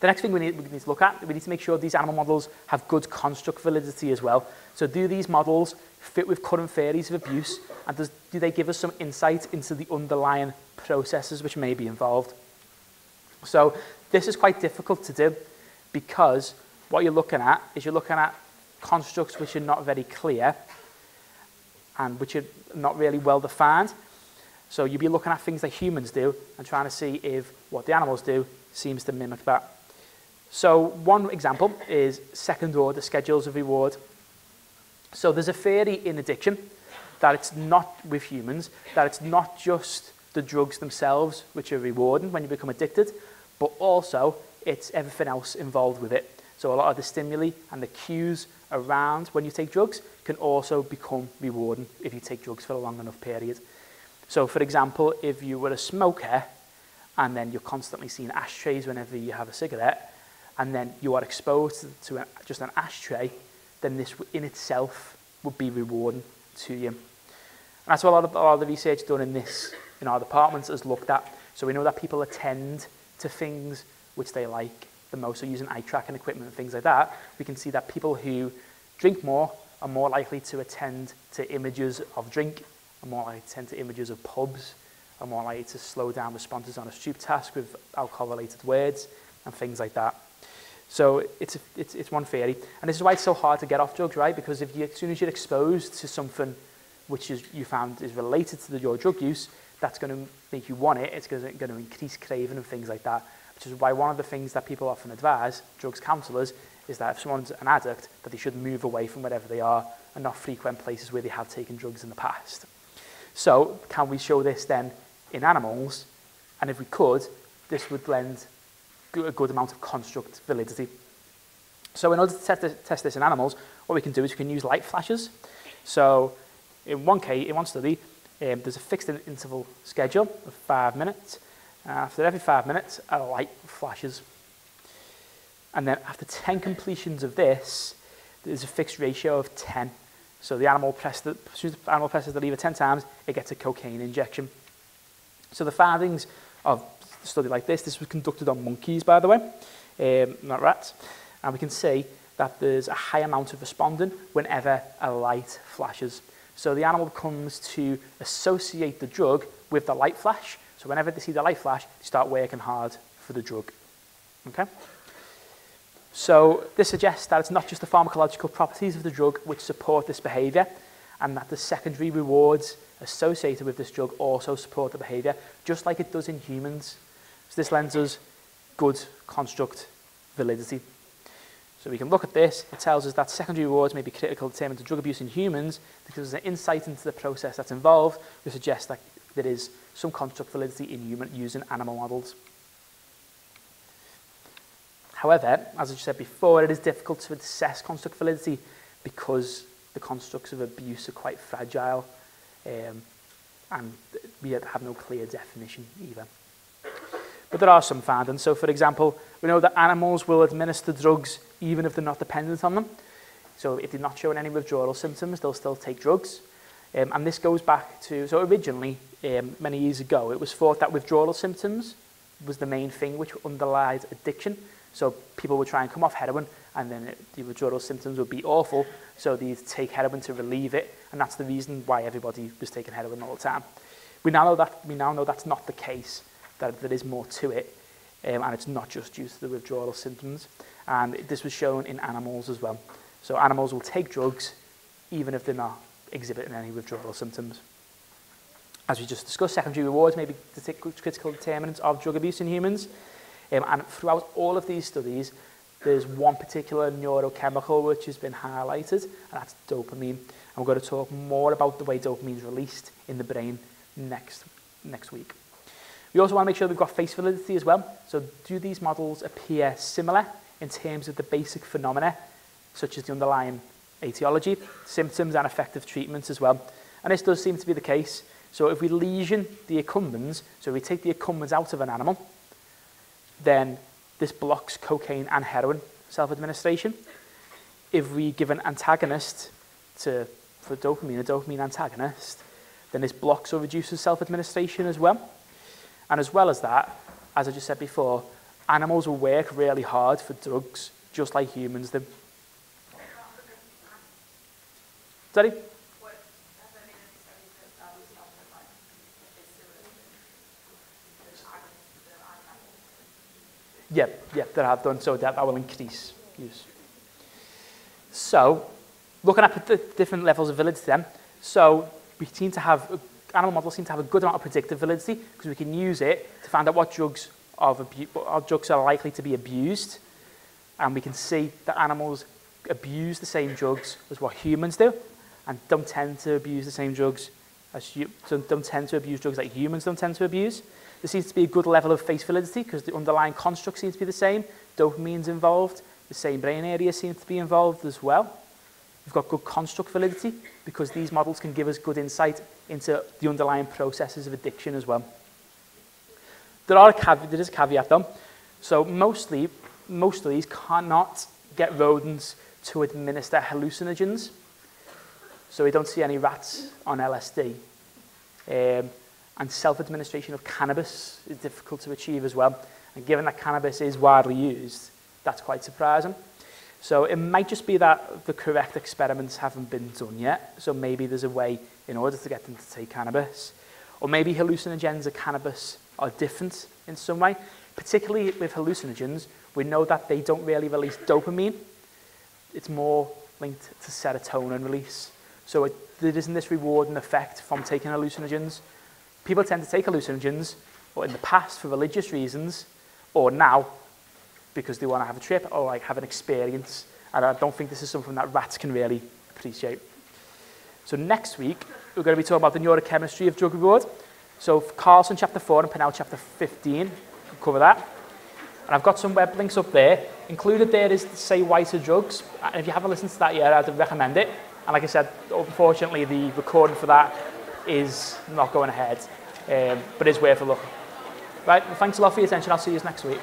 The next thing we need to look at, we need to make sure these animal models have good construct validity as well. So do these models fit with current theories of abuse, and do they give us some insight into the underlying processes which may be involved? So this is quite difficult to do because what you're looking at is constructs which are not very clear and which are not really well defined. So you'll be looking at things like humans do and trying to see if what the animals do seems to mimic that. So one example is second order schedules of reward. So there's a theory in addiction that it's not with humans, that it's not just the drugs themselves which are rewarding when you become addicted, but also it's everything else involved with it. So a lot of the stimuli and the cues around when you take drugs can also become rewarding if you take drugs for a long enough period. So for example, if you were a smoker and then you're constantly seeing ashtrays whenever you have a cigarette, and then you are exposed to just an ashtray, then this in itself would be rewarding to you. And that's what a lot of the research done in our departments has looked at. So we know that people attend to things which they like the most. So using eye tracking equipment and things like that, we can see that people who drink more are more likely to attend to images of drink, are more likely to attend to images of pubs, are more likely to slow down responses on a stoop task with alcohol-related words and things like that. So it's one theory. And this is why it's so hard to get off drugs, right? Because as soon as you're exposed to something which you found is related to your drug use, that's going to make you want it. It's going to increase craving and things like that, which is why one of the things that people often advise, drugs counsellors, is that if someone's an addict, that they should move away from wherever they are and not frequent places where they have taken drugs in the past. So can we show this then in animals? And if we could, this would lend a good amount of construct validity. So in order to test this in animals, what we can do is we can use light flashes. So in one study, there's a fixed interval schedule of 5 minutes. After every 5 minutes, a light flashes. And then after 10 completions of this, there's a fixed ratio of 10. So the animal as soon as the animal presses the lever 10 times, it gets a cocaine injection. So the findings of a study like this was conducted on monkeys, by the way, not rats. And we can see that there's a high amount of responding whenever a light flashes. So the animal comes to associate the drug with the light flash. So whenever they see the light flash, they start working hard for the drug. Okay? So this suggests that it's not just the pharmacological properties of the drug which support this behaviour, and that the secondary rewards associated with this drug also support the behaviour, just like it does in humans. So this lends us good construct validity. So we can look at this. It tells us that secondary rewards may be critical to determining drug abuse in humans because there's an insight into the process that's involved, which suggests that there is some construct validity in using animal models. However, as I said before, it is difficult to assess construct validity because the constructs of abuse are quite fragile, and we have no clear definition either. But there are some findings. So, for example, we know that animals will administer drugs even if they're not dependent on them. So if they're not showing any withdrawal symptoms, they'll still take drugs. And this goes back to, so originally, many years ago, it was thought that withdrawal symptoms was the main thing which underlied addiction. So people would try and come off heroin, and then the withdrawal symptoms would be awful, so they'd take heroin to relieve it, and that's the reason why everybody was taking heroin all the time. We now know that's not the case, that there is more to it, and it's not just due to the withdrawal symptoms. And this was shown in animals as well. So animals will take drugs even if they're not exhibiting any withdrawal symptoms. As we just discussed, secondary rewards may be critical determinants of drug abuse in humans. And throughout all of these studies, there's one particular neurochemical which has been highlighted, and that's dopamine. And we're going to talk more about the way dopamine is released in the brain next week. We also want to make sure we've got face validity as well. So do these models appear similar in terms of the basic phenomena, such as the underlying etiology, symptoms, and effective treatments as well? And this does seem to be the case. So if we lesion the accumbens, so if we take the accumbens out of an animal, then this blocks cocaine and heroin self-administration. If we give an antagonist for dopamine, a dopamine antagonist, then this blocks or reduces self-administration as well. And as well as that, as I just said before, animals will work really hard for drugs, just like humans do. Sorry? Yeah, that have done, so that will increase use. So, looking at the different levels of validity then, so we seem to have, animal models seem to have a good amount of predictive validity because we can use it to find out what drugs are likely to be abused, and we can see that animals abuse the same drugs as what humans do, and don't tend to abuse the same drugs don't tend to abuse drugs like humans don't tend to abuse. There seems to be a good level of face validity because the underlying construct seems to be the same. Dopamine's involved. The same brain area seems to be involved as well. We've got good construct validity because these models can give us good insight into the underlying processes of addiction as well. There is a caveat though. So most studies cannot get rodents to administer hallucinogens. So we don't see any rats on LSD. And self-administration of cannabis is difficult to achieve as well. And given that cannabis is widely used, that's quite surprising. So it might just be that the correct experiments haven't been done yet. So maybe there's a way in order to get them to take cannabis. Or maybe hallucinogens and cannabis are different in some way. Particularly with hallucinogens, we know that they don't really release dopamine. It's more linked to serotonin release. So there isn't this rewarding effect from taking hallucinogens. People tend to take hallucinogens, or in the past for religious reasons, or now because they want to have a trip or like have an experience. And I don't think this is something that rats can really appreciate. So next week, we're going to be talking about the neurochemistry of drug reward. So Carlson chapter 4 and Pennell chapter 15, we'll cover that. And I've got some web links up there. Included there is Say Why to Drugs. And if you haven't listened to that yet, I'd recommend it. And like I said, unfortunately, the recording for that is not going ahead, but it's worth a look. Right, well, thanks a lot for your attention. I'll see you next week.